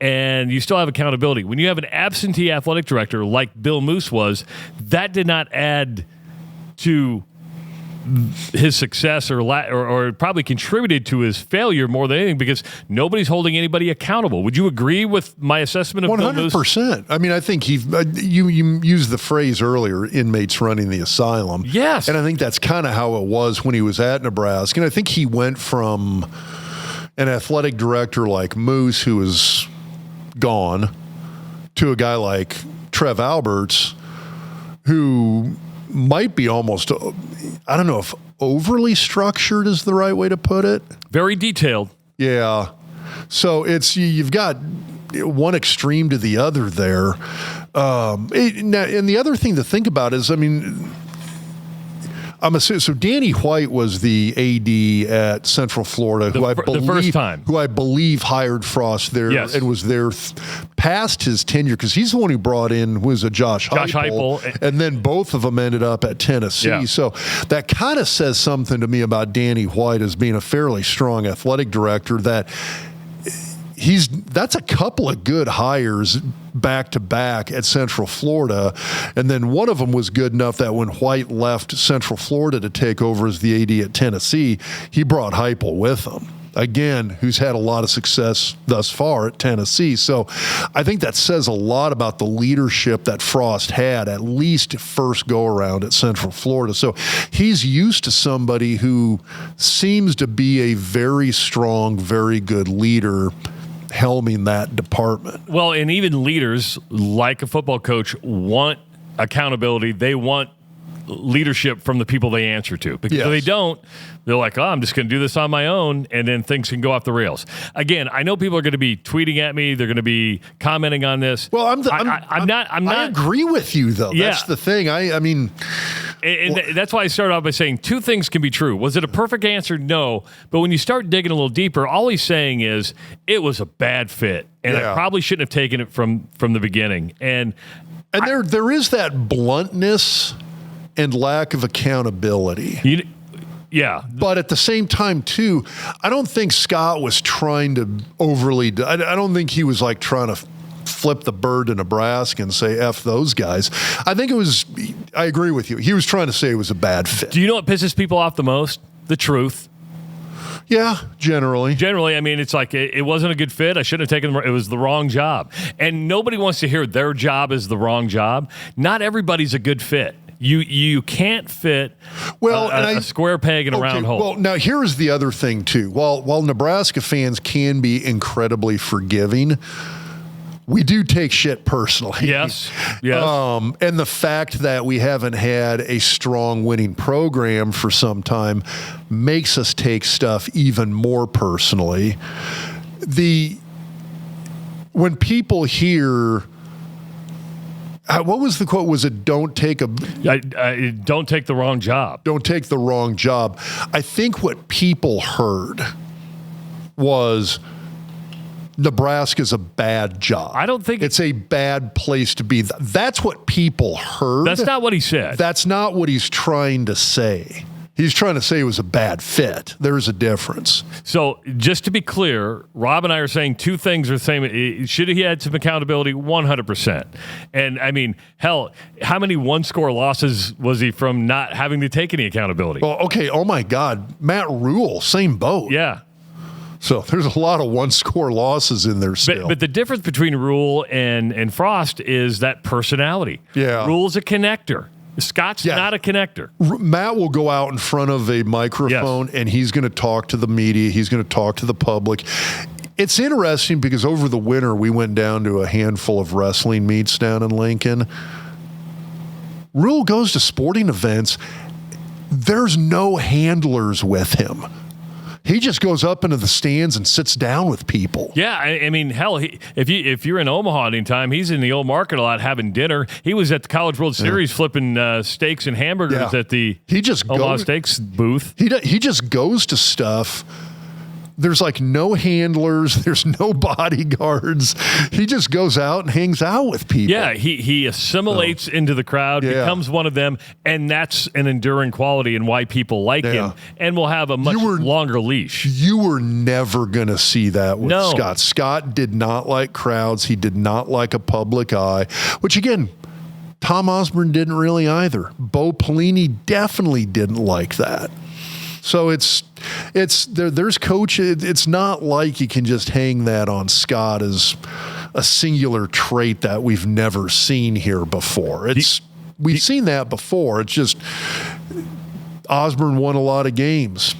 And you still have accountability. When you have an absentee athletic director like Bill Moose was, that did not add to his success or probably contributed to his failure more than anything, because nobody's holding anybody accountable. Would you agree with my assessment of 100%. I mean, I think you used the phrase earlier, inmates running the asylum. Yes. And I think that's kind of how it was when he was at Nebraska. And I think he went from an athletic director like Moose, who was gone, to a guy like Trev Alberts, who might be almost, I don't know if overly structured is the right way to put it. Very detailed. Yeah. So you've got one extreme to the other there. And the other thing to think about is, I mean, so Danny White was the AD at Central Florida, the first time, who I believe hired Frost there, yes, and was there past his tenure, because he's the one who brought in Josh Heupel, and then both of them ended up at Tennessee. Yeah. So that kind of says something to me about Danny White as being a fairly strong athletic director. That's a couple of good hires back to back at Central Florida. And then one of them was good enough that when White left Central Florida to take over as the AD at Tennessee, he brought Heupel with him. Again, who's had a lot of success thus far at Tennessee. So I think that says a lot about the leadership that Frost had, at least first go around at Central Florida. So he's used to somebody who seems to be a very strong, very good leader helming that department. Well, and even leaders, like a football coach, want accountability. They want leadership from the people they answer to. Because if they don't, they're like, oh, I'm just going to do this on my own, and then things can go off the rails. Again, I know people are going to be tweeting at me. They're going to be commenting on this. Well, I'm not. I agree with you, though. Yeah. That's the thing. I mean... And that's why I started off by saying two things can be true. Was it a perfect answer? No. But when you start digging a little deeper, all he's saying is it was a bad fit, and I probably shouldn't have taken it from the beginning. And there is that bluntness and lack of accountability. Yeah. But at the same time, too, I don't think Scott was trying to overly... I don't think he was like trying to flip the bird to Nebraska and say, F those guys. I think it was... I agree with you. He was trying to say it was a bad fit. Do you know what pisses people off the most? The truth. Yeah, generally. Generally, I mean, it's like it wasn't a good fit. I shouldn't have taken it. It was the wrong job. And nobody wants to hear their job is the wrong job. Not everybody's a good fit. You can't fit a square peg in a round hole. Well, now here's the other thing, too. While Nebraska fans can be incredibly forgiving, we do take shit personally. Yes. And the fact that we haven't had a strong winning program for some time makes us take stuff even more personally. When people hear... what was the quote? Was it don't take the wrong job. Don't take the wrong job. I think what people heard was Nebraska's a bad job. I don't think it's a bad place to be. That's what people heard. That's not what he said. That's not what he's trying to say. He's trying to say it was a bad fit. There's a difference. So just to be clear, Rob and I are saying two things are the same. Should he had some accountability? 100%. And I mean, hell, how many one-score losses was he from not having to take any accountability? Well, okay. Oh my God. Matt Rule, same boat. Yeah. So there's a lot of one-score losses in there still. But the difference between Rule and Frost is that personality. Yeah. Rule's a connector. Scott's not a connector. Matt will go out in front of a microphone and he's going to talk to the media. He's going to talk to the public. It's interesting because over the winter, we went down to a handful of wrestling meets down in Lincoln. Rule goes to sporting events. There's no handlers with him. He just goes up into the stands and sits down with people. Yeah, I mean, hell, if you're in Omaha anytime, he's in the old market a lot having dinner. He was at the College World Series flipping steaks and hamburgers at the Omaha Steaks booth. He just goes to stuff there's like no handlers. There's no bodyguards. He just goes out and hangs out with people. Yeah, he assimilates into the crowd, becomes one of them, and that's an enduring quality and why people like him, and will have a much longer leash. You were never going to see that with Scott. Scott did not like crowds. He did not like a public eye, which again, Tom Osborne didn't really either. Bo Pelini definitely didn't like that. So there's coach. It's not like you can just hang that on Scott as a singular trait that we've never seen here before. We've seen that before. It's just Osborne won a lot of games.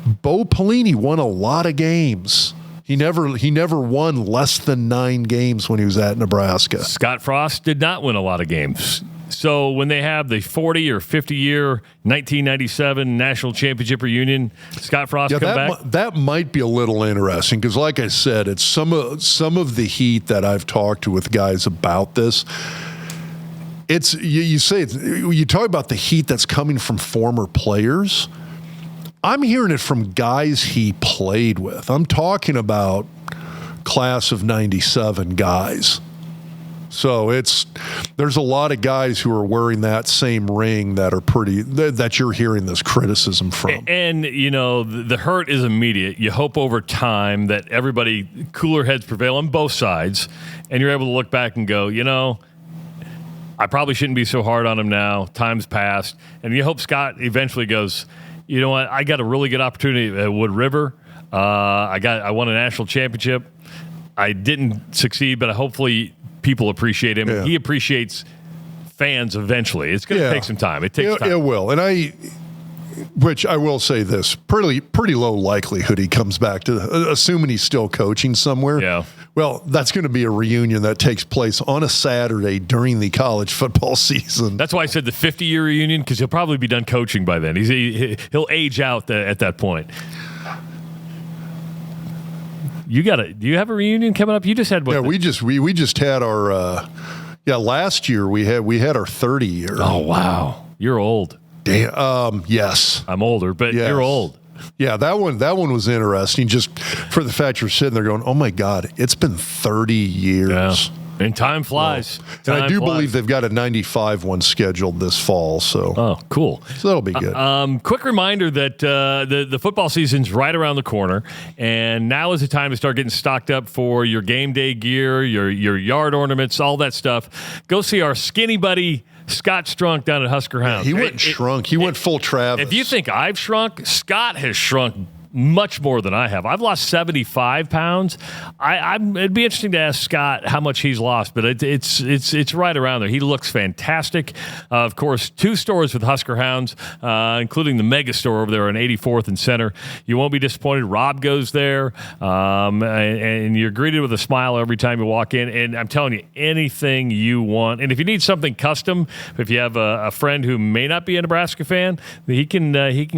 Bo Pelini won a lot of games. He never won less than 9 games when he was at Nebraska. Scott Frost did not win a lot of games. So when they have the 40 or 50-year 1997 national championship reunion, Scott Frost come back? That might be a little interesting because, like I said, it's some of the heat that I've talked to with guys about this. It's you talk about the heat that's coming from former players. I'm hearing it from guys he played with. I'm talking about class of 97 guys. So there's a lot of guys who are wearing that same ring that you're hearing this criticism from. And the hurt is immediate. You hope over time that cooler heads prevail on both sides, and you're able to look back and go, I probably shouldn't be so hard on him now. Time's passed, and you hope Scott eventually goes, you know what? I got a really good opportunity at Wood River. I won a national championship. I didn't succeed, but hopefully people appreciate him. Yeah. He appreciates fans eventually. It's going to take some time. It takes time. It will. And which I will say this, pretty low likelihood he comes back to, assuming he's still coaching somewhere. Yeah. Well, that's going to be a reunion that takes place on a Saturday during the college football season. That's why I said the 50-year reunion, because he'll probably be done coaching by then. He'll age out at that point. Do you have a reunion coming up? You just had one. Yeah, we just had our last year we had our 30 year. Oh wow. You're old. Damn. Yes. I'm older, but you're old. Yeah, that one was interesting just for the fact you're sitting there going, "Oh my God, it's been 30 years." Yeah. And time flies. And I do believe they've got a 95 one scheduled this fall. So, oh, cool. So that'll be good. Quick reminder that the football season's right around the corner, and now is the time to start getting stocked up for your game day gear, your yard ornaments, all that stuff. Go see our skinny buddy Scott Strunk down at Husker Hounds. He went shrunk. He went full Travis. If you think I've shrunk, Scott has shrunk much more than I have. I've lost 75 pounds. It'd be interesting to ask Scott how much he's lost, but it's right around there. He looks fantastic. Of course, 2 stores with Husker Hounds, including the mega store over there on 84th and Center. You won't be disappointed. Rob goes there, and you're greeted with a smile every time you walk in. And I'm telling you, anything you want. And if you need something custom, if you have a friend who may not be a Nebraska fan, he can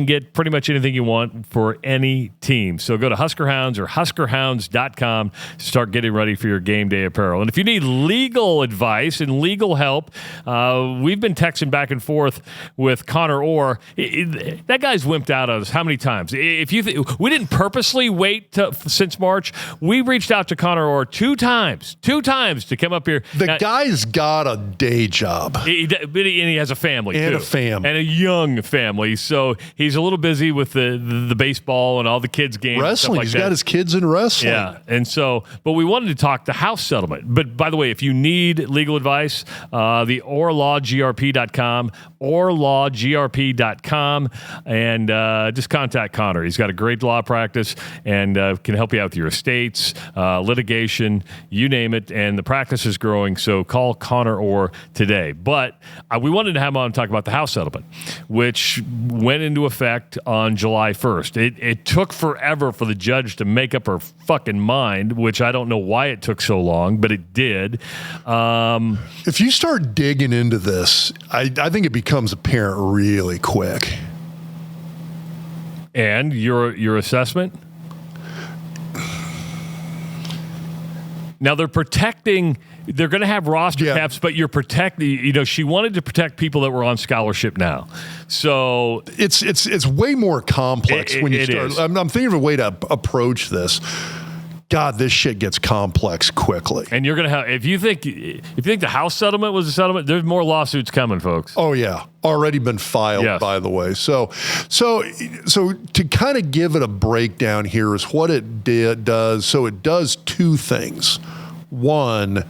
get pretty much anything you want for any team. So go to Husker Hounds or huskerhounds.com to start getting ready for your game day apparel. And if you need legal advice and legal help, we've been texting back and forth with Connor Orr. That guy's wimped out on us how many times? If we didn't purposely wait since March. We reached out to Connor Orr 2 times to come up here. The guy's got a day job. And he has a family, and too. A family. And a young family. So he's a little busy with the baseball and all the kids' games. Wrestling. He's got his kids in wrestling. Yeah. And so, but we wanted to talk the house settlement. But by the way, if you need legal advice, the orrlawgrp.com, orrlawgrp.com, and just contact Connor. He's got a great law practice and can help you out with your estates, litigation, you name it. And the practice is growing. So call Connor Orr today. But we wanted to have him on and talk about the house settlement, which went into effect on July 1st. It took forever for the judge to make up her fucking mind, which I don't know why it took so long, but it did. If you start digging into this, I think it becomes apparent really quick. And your assessment? Now they're protecting. They're going to have roster caps, but you're protecting. You know, she wanted to protect people that were on scholarship now. So it's way more complex when you start. I'm thinking of a way to approach this. God, this shit gets complex quickly. And you're gonna have if you think the House settlement was a settlement, there's more lawsuits coming, folks. Oh yeah, already been filed, by the way. So to kind of give it a breakdown here is what it does. So it does two things. One,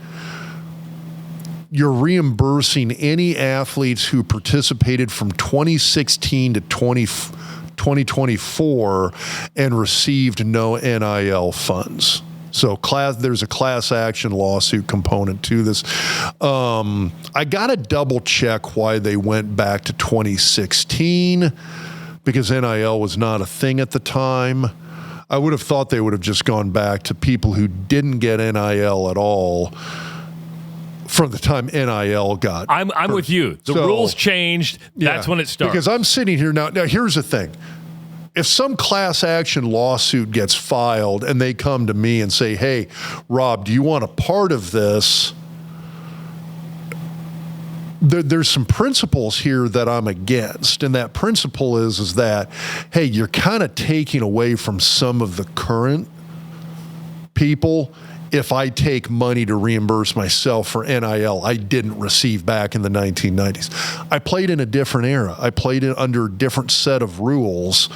you're reimbursing any athletes who participated from 2016 to 2024 and received no NIL funds. So there's a class action lawsuit component to this. I got to double check why they went back to 2016 because NIL was not a thing at the time. I would have thought they would have just gone back to people who didn't get NIL at all from the time NIL got. I'm with you. The rules changed. That's when it started. Because I'm sitting here now. Now, here's the thing. If some class action lawsuit gets filed and they come to me and say, hey, Rob, do you want a part of this? There's some principles here that I'm against. And that principle is that, hey, you're kind of taking away from some of the current people. If I take money to reimburse myself for NIL I didn't receive back in the 1990s. I played in a different era. I played it under a different set of rules.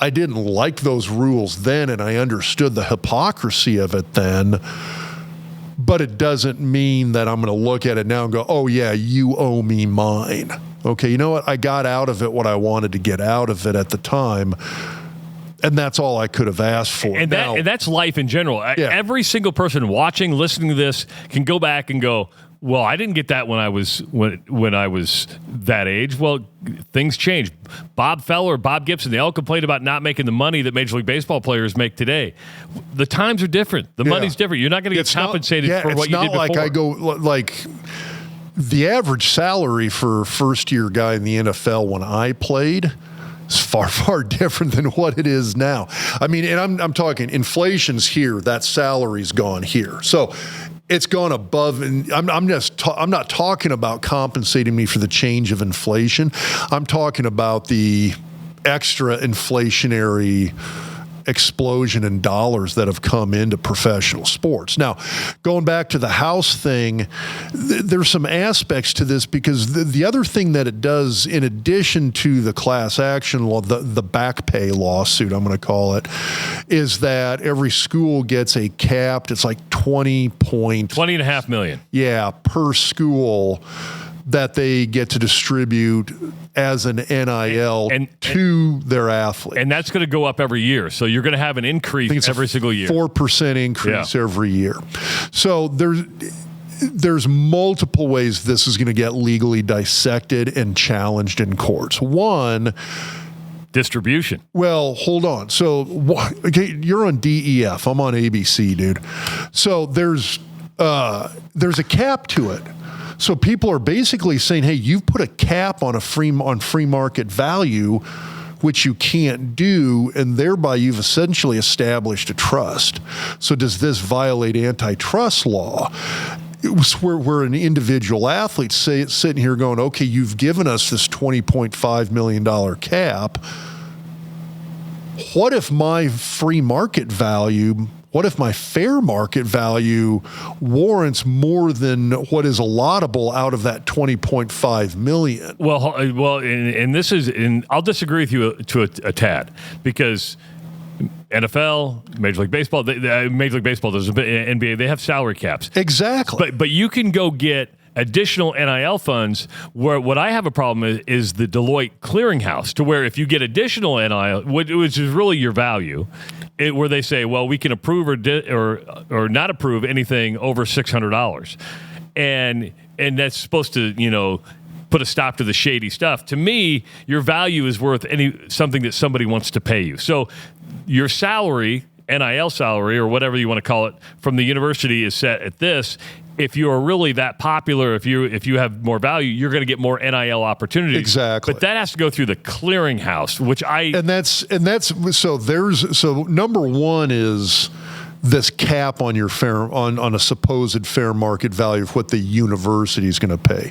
I didn't like those rules then, and I understood the hypocrisy of it then. But it doesn't mean that I'm going to look at it now and go, oh, yeah, you owe me mine. Okay, you know what? I got out of it what I wanted to get out of it at the time. And that's all I could have asked for. And that's life in general. Yeah. Every single person watching, listening to this can go back and go, well, I didn't get that when I was that age. Well, things change. Bob Feller, Bob Gibson, they all complained about not making the money that Major League Baseball players make today. The times are different. The money's different. You're not going to get compensated for what you did before. It's not like I go like the average salary for a first-year guy in the NFL when I played is far, far different than what it is now. I mean, and I'm talking inflation's here, that salary's gone here. So it's gone above, and I'm not talking about compensating me for the change of inflation. I'm talking about the extra inflationary explosion in dollars that have come into professional sports. Now, going back to the House thing, there's some aspects to this because the other thing that it does, in addition to the class action law, the back pay lawsuit, I'm going to call it, is that every school gets a capped, it's like $20.5 million. Yeah, per school that they get to distribute as an NIL to their athletes. And that's going to go up every year. So you're going to have an increase every single year. 4% increase every year. So there's multiple ways this is going to get legally dissected and challenged in courts. One, distribution. Well, hold on. So you're on DEF. I'm on ABC, dude. So there's a cap to it. So people are basically saying, hey, you've put a cap on free market value, which you can't do, and thereby you've essentially established a trust. So does this violate antitrust law? It was where an individual athlete sitting here going, okay, you've given us this $20.5 million cap. What if my free market value, what if my fair market value warrants more than what is allotable out of that $20.5 million? Well, and this is, and I'll disagree with you to a tad, because NFL, Major League Baseball, Major League Baseball does, NBA, they have salary caps. Exactly. But you can go get additional NIL funds, where what I have a problem is the Deloitte clearinghouse, to where if you get additional NIL, which is really your value, where they say, well, we can approve or not approve anything over $600, and that's supposed to, put a stop to the shady stuff. To me, your value is worth something that somebody wants to pay you. So your salary, NIL salary, or whatever you want to call it, from the university is set at this. If you are really that popular, if you have more value, you're going to get more NIL opportunities. Exactly. But that has to go through the clearinghouse, which so number one is this cap on your on a supposed fair market value of what the university is going to pay.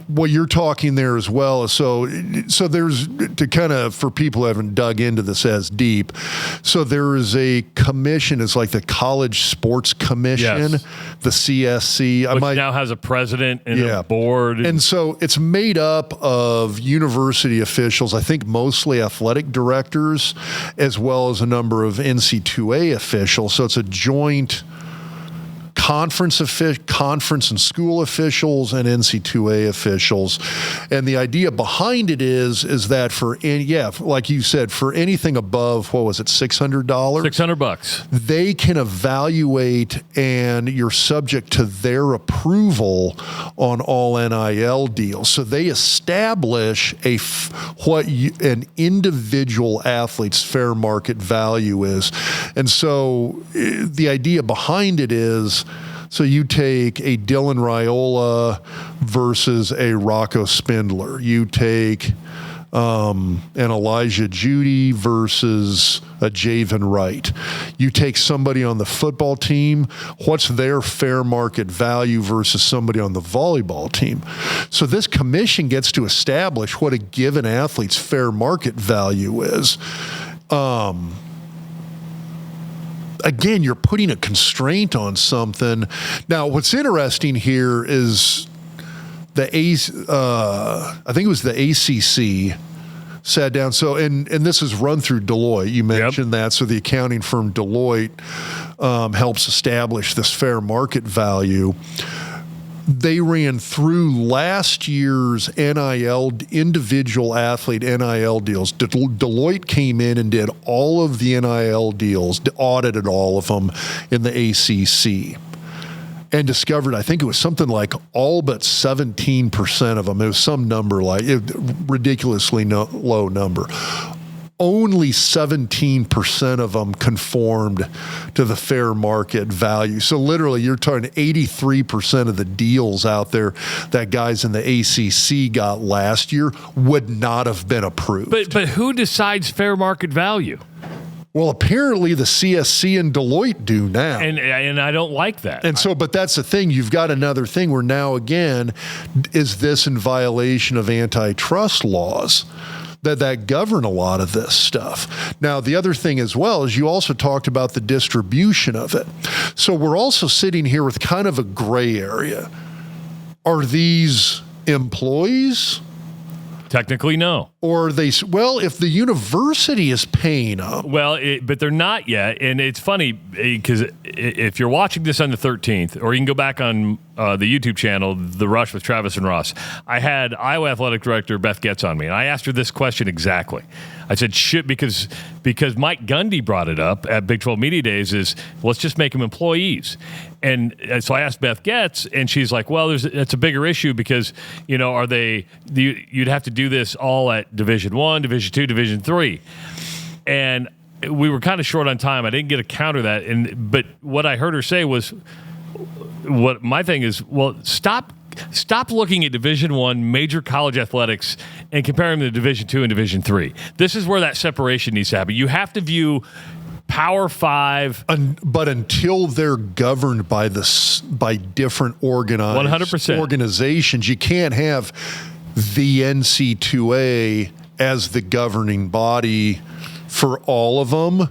What you're talking there as well is so there's, to kind of, for people who haven't dug into this as deep, so there is a commission, it's like the College Sports Commission, Yes. the CSC. Which now has a president and a board. And so it's made up of university officials, I think mostly athletic directors, as well as a number of NC2A officials. So it's a joint conference and school officials and NC2A officials. And the idea behind it is that like you said, for anything above, what was it, $600? $600. They can evaluate, and you're subject to their approval on all NIL deals. So they establish an individual athlete's fair market value is. And so the idea behind it is, so you take a Dylan Raiola versus a Rocco Spindler. You take an Elijah Judy versus a Javen Wright. You take somebody on the football team, what's their fair market value versus somebody on the volleyball team? So this commission gets to establish what a given athlete's fair market value is. Again, you're putting a constraint on something. Now, what's interesting here is I think it was the ACC sat down. So, and this is run through Deloitte. You mentioned that. So the accounting firm Deloitte helps establish this fair market value. They ran through last year's individual athlete NIL deals. Deloitte came in and did all of the NIL deals, audited all of them in the ACC, and discovered, I think it was something like all but 17% of them. It was some number ridiculously low number. Only 17% of them conformed to the fair market value. So literally, you're talking 83% of the deals out there that guys in the ACC got last year would not have been approved. But who decides fair market value? Well, apparently the CSC and Deloitte do now. And I don't like that. And so, but that's the thing. You've got another thing where now, again, is this in violation of antitrust laws that govern a lot of this stuff? Now, the other thing as well is you also talked about the distribution of it. So we're also sitting here with kind of a gray area. Are these employees? Technically, no. Or are they, well, if the university is paying them. Well, but they're not yet. And it's funny because if you're watching this on the 13th, or you can go back on the YouTube channel, The Rush with Travis and Ross, I had Iowa Athletic Director Beth Getz on me, and I asked her this question exactly. I said, because Mike Gundy brought it up at Big 12 Media Days is, let's just make them employees. And so I asked Beth Getz, and she's like, well, it's a bigger issue because, you'd have to do this all at Division I, Division II, Division III. And we were kind of short on time. I didn't get to counter that. But what I heard her say was, what my thing is, well, stop looking at Division I major college athletics and comparing them to Division II and Division III. This is where that separation needs to happen. You have to view Power Five, but until they're governed by different 100% organizations, you can't have the NC2A as the governing body for all of them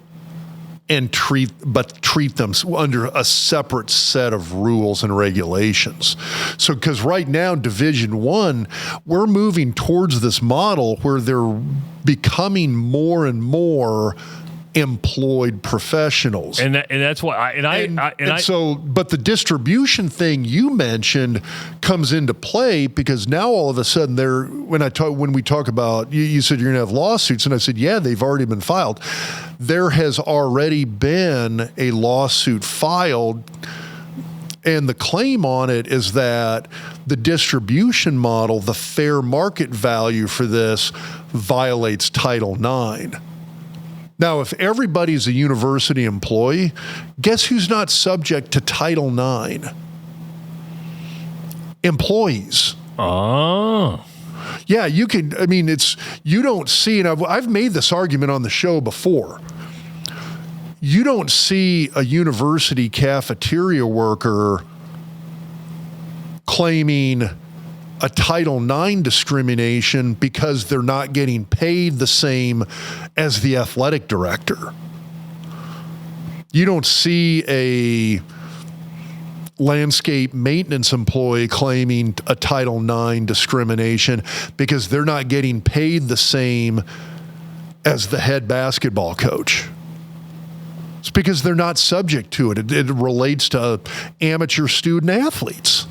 and treat them under a separate set of rules and regulations. So, because right now, Division I, we're moving towards this model where they're becoming more and more employed professionals, and that's why. But the distribution thing you mentioned comes into play because now all of a sudden when we talk about, you said you're going to have lawsuits, and I said, yeah, they've already been filed. There has already been a lawsuit filed, and the claim on it is that the distribution model, the fair market value for this, violates Title IX. Now, if everybody's a university employee, guess who's not subject to Title IX? Employees. Oh. Yeah, you don't see, and I've made this argument on the show before. you don't see a university cafeteria worker claiming a Title IX discrimination because they're not getting paid the same as the athletic director. You don't see a landscape maintenance employee claiming a Title IX discrimination because they're not getting paid the same as the head basketball coach. It's because they're not subject to it. It relates to amateur student athletes.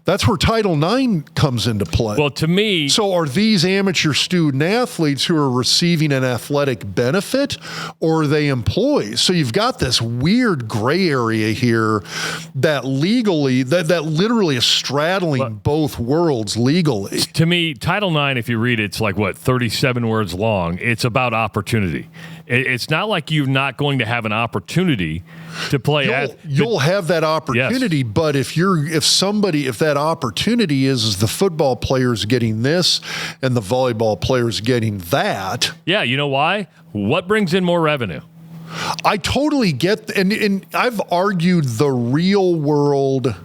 That's where Title IX comes into play. Well, to me... So are these amateur student athletes who are receiving an athletic benefit, or are they employees? So you've got this weird gray area here that legally, that literally is straddling both worlds legally. To me, Title IX, if you read it, it's like, 37 words long. It's about opportunity. It's not like you're not going to have an opportunity to play. You'll have that opportunity, yes. But if that opportunity is the football players getting this and the volleyball players getting that. Yeah, you know why? What brings in more revenue? I totally get, and I've argued the real world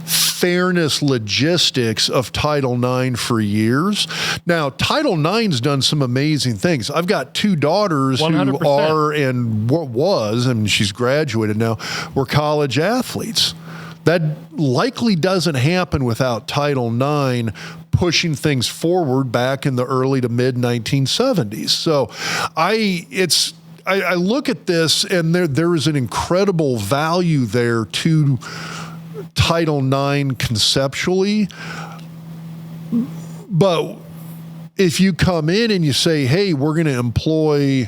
fairness logistics of Title IX for years. Now, Title IX's done some amazing things. I've got two daughters 100%. Who are and was, and she's graduated now, were college athletes. That likely doesn't happen without Title IX pushing things forward back in the early to mid 1970s. So I look at this, and there is an incredible value there to Title IX conceptually, but if you come in and you say, hey, we're going to employ,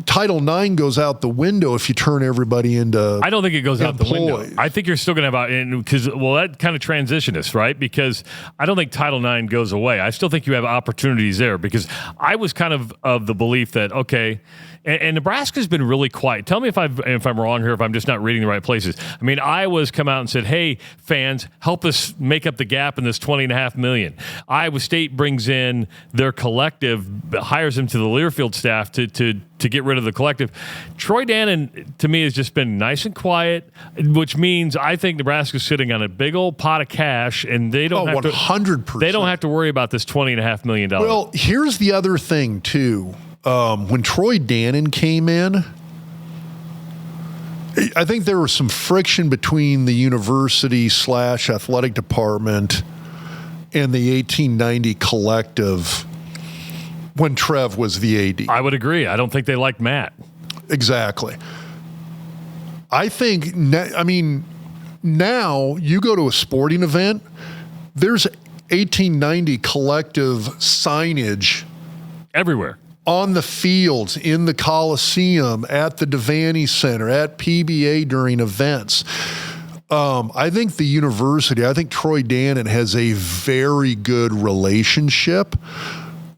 Title IX goes out the window if you turn everybody into I don't think it goes employees. Out the window. I think you're still going to have, because that kind of transition us, right? Because I don't think Title IX goes away. I still think you have opportunities there, because I was kind of the belief that, okay, and Nebraska's been really quiet. Tell me if I'm wrong here, if I'm just not reading the right places. I mean, Iowa's come out and said, hey, fans, help us make up the gap in this $20.5 million. Iowa State brings in their collective, hires them to the Learfield staff to get rid of the collective. Troy Dannon, to me, has just been nice and quiet, which means I think Nebraska's sitting on a big old pot of cash, and they don't have 100%. They don't have to worry about this $20.5 million. Well, here's the other thing, too. When Troy Dannon came in, I think there was some friction between the university/athletic department and the 1890 collective when Trev was the AD. I would agree. I don't think they liked Matt. Exactly. I think, now you go to a sporting event, there's 1890 collective signage everywhere. On the fields, in the Coliseum, at the Devaney Center, at PBA during events. I think the university, I think Troy Dannon has a very good relationship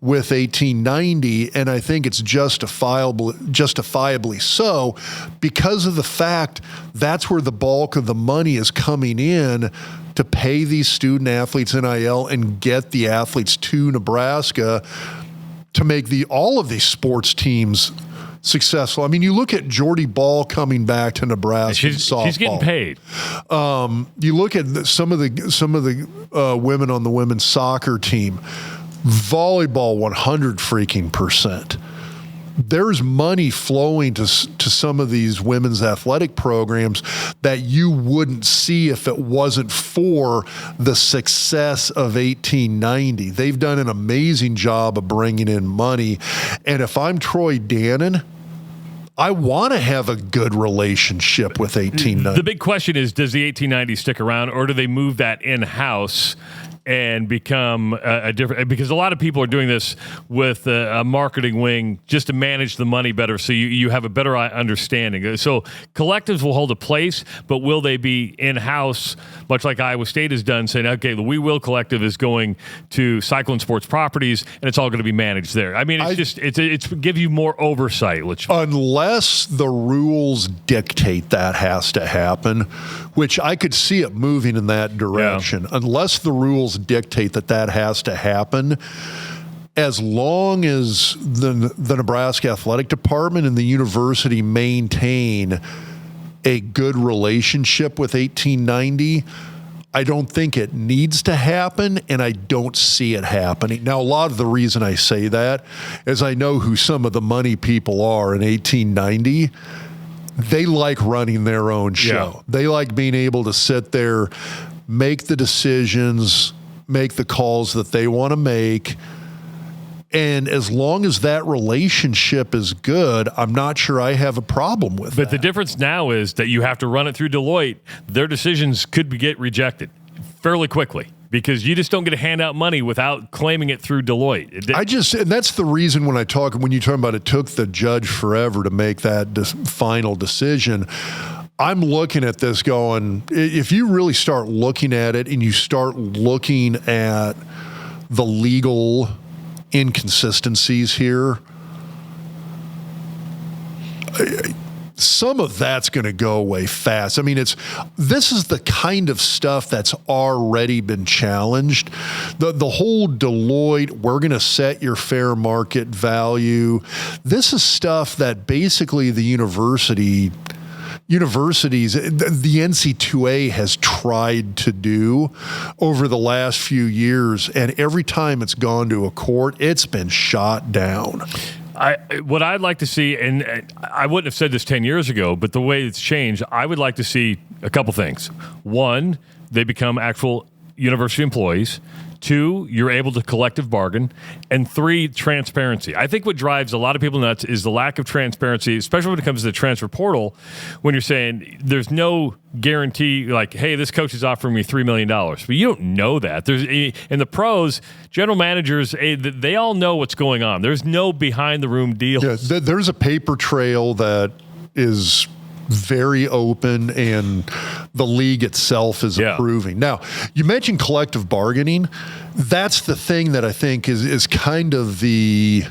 with 1890, and I think it's justifiably so, because of the fact that's where the bulk of the money is coming in to pay these student athletes NIL and get the athletes to Nebraska to make all of these sports teams successful. I mean, you look at Jordy Ball coming back to Nebraska. Softball. She's getting paid. You look at some of the women on the women's soccer team. Volleyball, 100%. There's money flowing to some of these women's athletic programs that you wouldn't see if it wasn't for the success of 1890. They've done an amazing job of bringing in money. And if I'm Troy Dannon, I want to have a good relationship with 1890. The big question is, does the 1890 stick around, or do they move that in-house and become a different, because a lot of people are doing this with a marketing wing just to manage the money better, so you have a better understanding. So collectives will hold a place, but will they be in-house, much like Iowa State has done, saying, okay, the We Will Collective is going to Cyclone Sports Properties, and it's all going to be managed there. I mean, it's give you more oversight. Unless the rules dictate that has to happen, which I could see it moving in that direction. Yeah. Unless the rules dictate that has to happen, as long as the Nebraska Athletic Department and the university maintain a good relationship with 1890, I don't think it needs to happen, and I don't see it happening. Now, a lot of the reason I say that is I know who some of the money people are in 1890. They like running their own show. Yeah. They like being able to sit there, make the decisions, make the calls that they want to make. And as long as that relationship is good, I'm not sure I have a problem with that. But the difference now is that you have to run it through Deloitte. Their decisions could get rejected fairly quickly because you just don't get to hand out money without claiming it through Deloitte. And that's the reason when you talk about it took the judge forever to make that final decision. I'm looking at this going, if you really start looking at it and you start looking at the legal inconsistencies here, some of that's going to go away fast. I mean, this is the kind of stuff that's already been challenged. The whole Deloitte, we're going to set your fair market value. This is stuff that basically the universities, the NC2A has tried to do over the last few years, and every time it's gone to a court, it's been shot down. What I'd like to see, and I wouldn't have said this 10 years ago, but the way it's changed, I would like to see a couple things. One, they become actual university employees. Two, you're able to collective bargain. And three, transparency. I think what drives a lot of people nuts is the lack of transparency, especially when it comes to the transfer portal, when you're saying there's no guarantee, like, hey, this coach is offering me $3 million. But you don't know that. In the pros, general managers, they all know what's going on. There's no behind-the-room deals. Yeah, there's a paper trail that is very open, and the league itself is approving. Now, you mentioned collective bargaining. That's the thing that I think is kind of the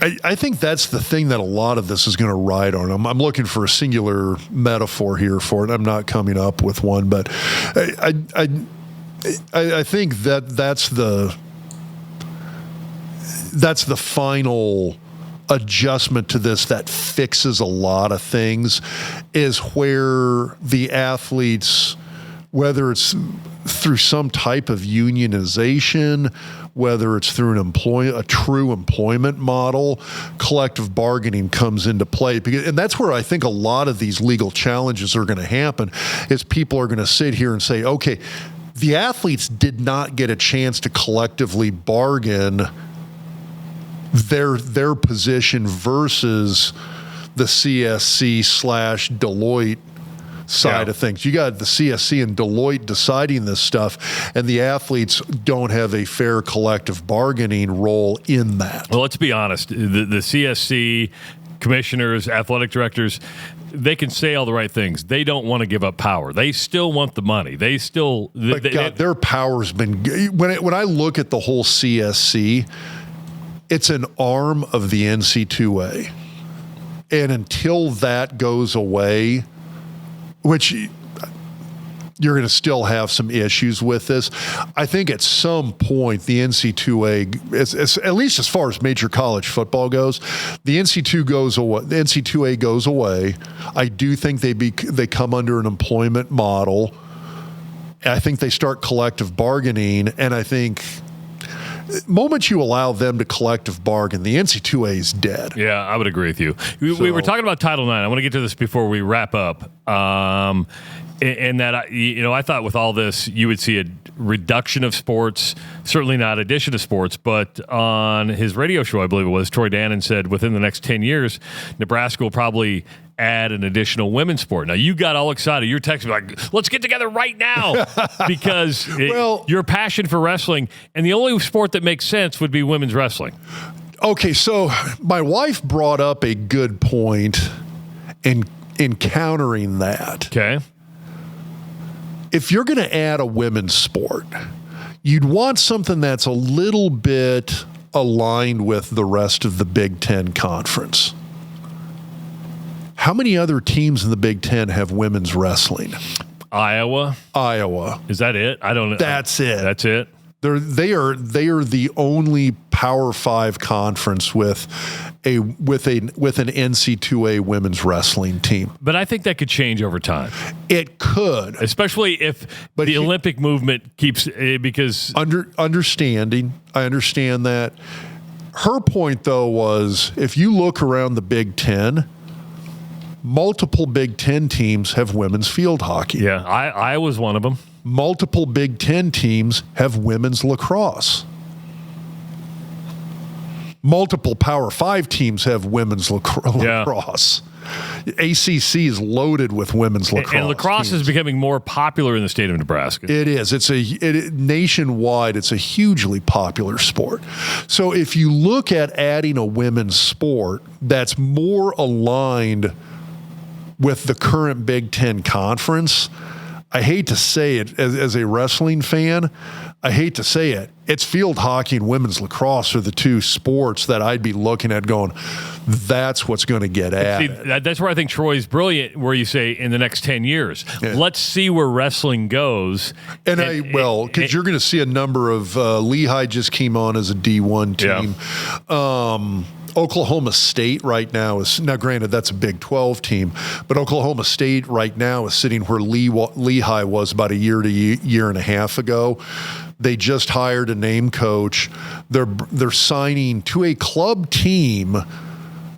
I think that's the thing that a lot of this is going to ride on. I'm looking for a singular metaphor here for it. I'm not coming up with one, but I think that's the final adjustment to this that fixes a lot of things, is where the athletes, whether it's through some type of unionization, whether it's through a true employment model, collective bargaining comes into play. And that's where I think a lot of these legal challenges are going to happen, is people are going to sit here and say, okay, the athletes did not get a chance to collectively bargain their position versus the CSC/Deloitte side of things. You got the CSC and Deloitte deciding this stuff, and the athletes don't have a fair collective bargaining role in that. Well, let's be honest. The CSC commissioners, athletic directors, they can say all the right things. They don't want to give up power. They still want the money. They still... their power's been... When I look at the whole CSC... it's an arm of the NC2A. And until that goes away, which you're going to still have some issues with this, I think at some point the NC2A, at least as far as major college football goes, the NC2 goes away. The NC2A goes away. I do think they come under an employment model. I think they start collective bargaining, and I think the moment you allow them to collective bargain, the NC2A is dead. Yeah, I would agree with you. We were talking about Title IX. I want to get to this before we wrap up. And that, I thought with all this, you would see a reduction of sports, certainly not addition of sports, but on his radio show, I believe it was, Troy Dannon said within the next 10 years, Nebraska will probably add an additional women's sport. Now, you got all excited. You're texting me like, let's get together right now, because your passion for wrestling, and the only sport that makes sense would be women's wrestling. Okay, so my wife brought up a good point in countering that. Okay. If you're going to add a women's sport, you'd want something that's a little bit aligned with the rest of the Big Ten Conference. How many other teams in the Big Ten have women's wrestling? Iowa. Is that it? I don't know. That's it. That's it. They are the only Power 5 conference with an NC2A women's wrestling team. But I think that could change over time. It could, especially if the Olympic movement keeps because I understand that. Her point though was if you look around the Big Ten, multiple Big Ten teams have women's field hockey. Yeah, I was one of them. Multiple Big Ten teams have women's lacrosse. Multiple Power 5 teams have women's lacrosse. ACC is loaded with women's lacrosse. And lacrosse is becoming more popular in the state of Nebraska. It is. Nationwide, it's a hugely popular sport. So if you look at adding a women's sport that's more aligned with the current Big Ten conference, I hate to say it as a wrestling fan, I hate to say it, it's field hockey and women's lacrosse are the two sports that I'd be looking at going, that's what's going to get added. See, that's where I think Troy's brilliant, where you say in the next 10 years, let's see where wrestling goes. Because you're going to see a number of, Lehigh just came on as a D1 team. Yeah. Oklahoma State right now is, now granted that's a Big 12 team, but Oklahoma State right now is sitting where Lehigh was about a year and a half ago. They just hired a name coach. They're signing to a club team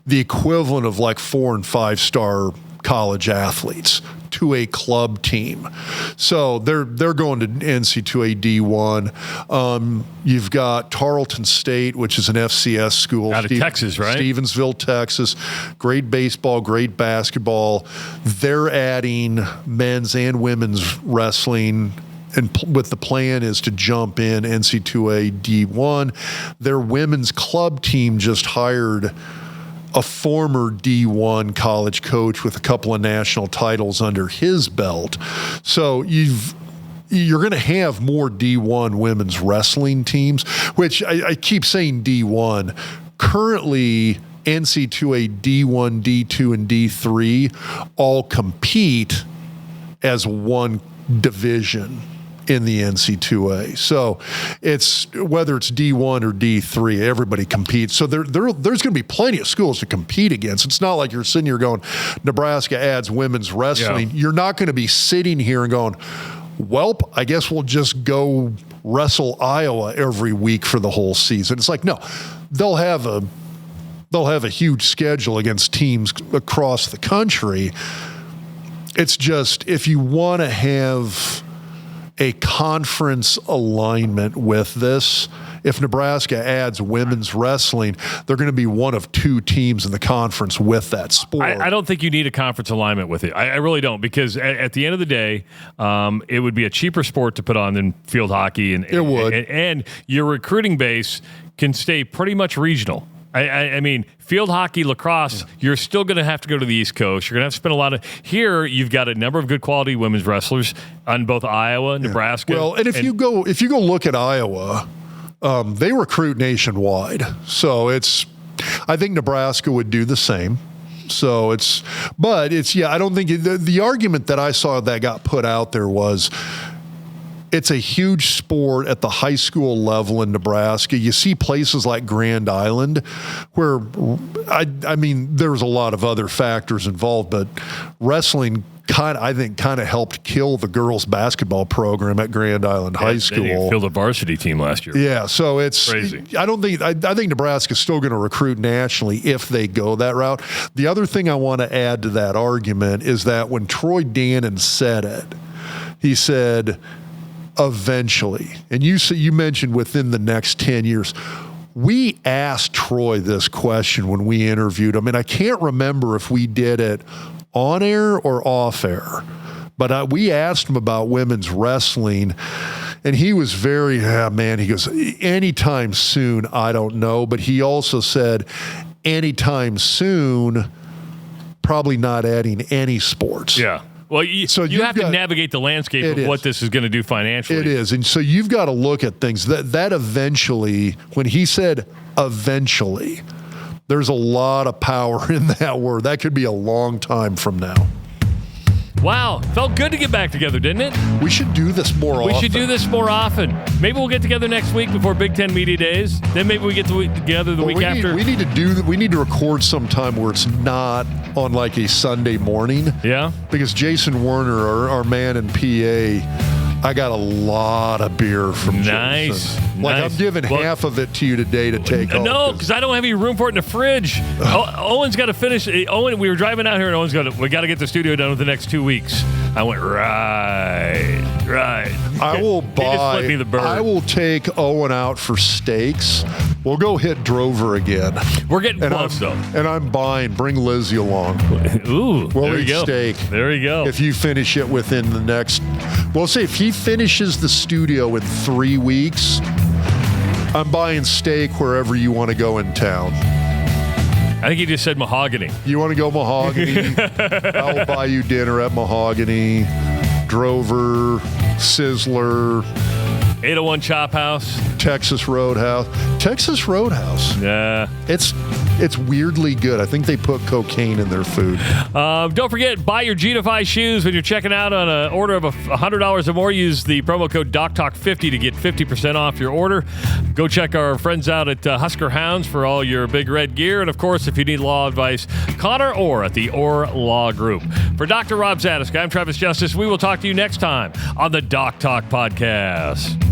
the equivalent of like 4 and 5 star college athletes to a club team. So they're going to NC2A D1. You've got Tarleton State, which is an FCS school. Out of Texas, right? Stevensville, Texas. Great baseball, great basketball. They're adding men's and women's wrestling, and with the plan is to jump in NC2A D1. Their women's club team just hired a former D1 college coach with a couple of national titles under his belt. So you're going to have more D1 women's wrestling teams, which I keep saying D1. Currently, NC2A D1, D2, and D3 all compete as one division in the NC2A. So it's whether it's D1 or D3, everybody competes. So there's going to be plenty of schools to compete against. It's not like you're sitting here going, Nebraska adds women's wrestling. Yeah. You're not going to be sitting here and going, welp, I guess we'll just go wrestle Iowa every week for the whole season. It's like, no, they'll have a huge schedule against teams across the country. It's just, if you want to have a conference alignment with this, if Nebraska adds women's wrestling, they're going to be one of 2 teams in the conference with that sport. I don't think you need a conference alignment with it. I really don't, because at the end of the day, it would be a cheaper sport to put on than field hockey. It would. And your recruiting base can stay pretty much regional. I mean, field hockey, lacrosse, you're still going to have to go to the East Coast. You're going to have to spend a lot of... Here, you've got a number of good quality women's wrestlers on both Iowa, Nebraska. Well, and if you go look at Iowa, they recruit nationwide. So I think Nebraska would do the same. So I don't think the argument that I saw that got put out there was, it's a huge sport at the high school level in Nebraska. You see places like Grand Island where, I mean, there's a lot of other factors involved, but wrestling kind of helped kill the girls' basketball program at Grand Island High School. They filled a varsity team last year. Yeah, so it's crazy. I think Nebraska's still going to recruit nationally if they go that route. The other thing I want to add to that argument is that when Troy Dannon said it, he said, eventually, and you mentioned within the next 10 years. We asked Troy this question when we interviewed him, and I can't remember if we did it on air or off air, but we asked him about women's wrestling, and he was very, he goes, anytime soon, I don't know, but he also said, anytime soon, probably not adding any sports. Yeah. Well, you have to navigate the landscape of what this is going to do financially. It is. And so you've got to look at things that eventually, when he said eventually, there's a lot of power in that word. That could be a long time from now. Wow, felt good to get back together, didn't it? We should do this more often. We should do this more often. Maybe we'll get together next week before Big Ten Media Days. Then maybe we get together the week after. We need to record sometime where it's not on like a Sunday morning. Yeah. Because Jason Werner, our man in PA, I got a lot of beer from Jason. Nice. I'm giving half of it to you today to take home. No, because I don't have any room for it in the fridge. Owen's got to finish. Owen, we were driving out here, and Owen's we got to get the studio done within the next 2 weeks. I went, right. I will He just flipped me the bird. I will take Owen out for steaks. We'll go hit Drover again. We're getting close, though. And I'm buying. Bring Lizzie along. Ooh, we'll there eat you go. steak. There you go. If you finish it within the next, well, say if he finishes the studio in 3 weeks, I'm buying steak wherever you want to go in town. I think he just said Mahogany. You want to go Mahogany? I'll buy you dinner at Mahogany, Drover, Sizzler, 801 Chop House. Texas Roadhouse. Texas Roadhouse. Yeah. It's weirdly good. I think they put cocaine in their food. Don't forget, buy your Gdefy shoes when you're checking out on an order of $100 or more. Use the promo code DocTalk50 to get 50% off your order. Go check our friends out at Husker Hounds for all your big red gear. And, of course, if you need law advice, Connor Orr at the Orr Law Group. For Dr. Rob Zatechka, I'm Travis Justice. We will talk to you next time on the Doc Talk Podcast.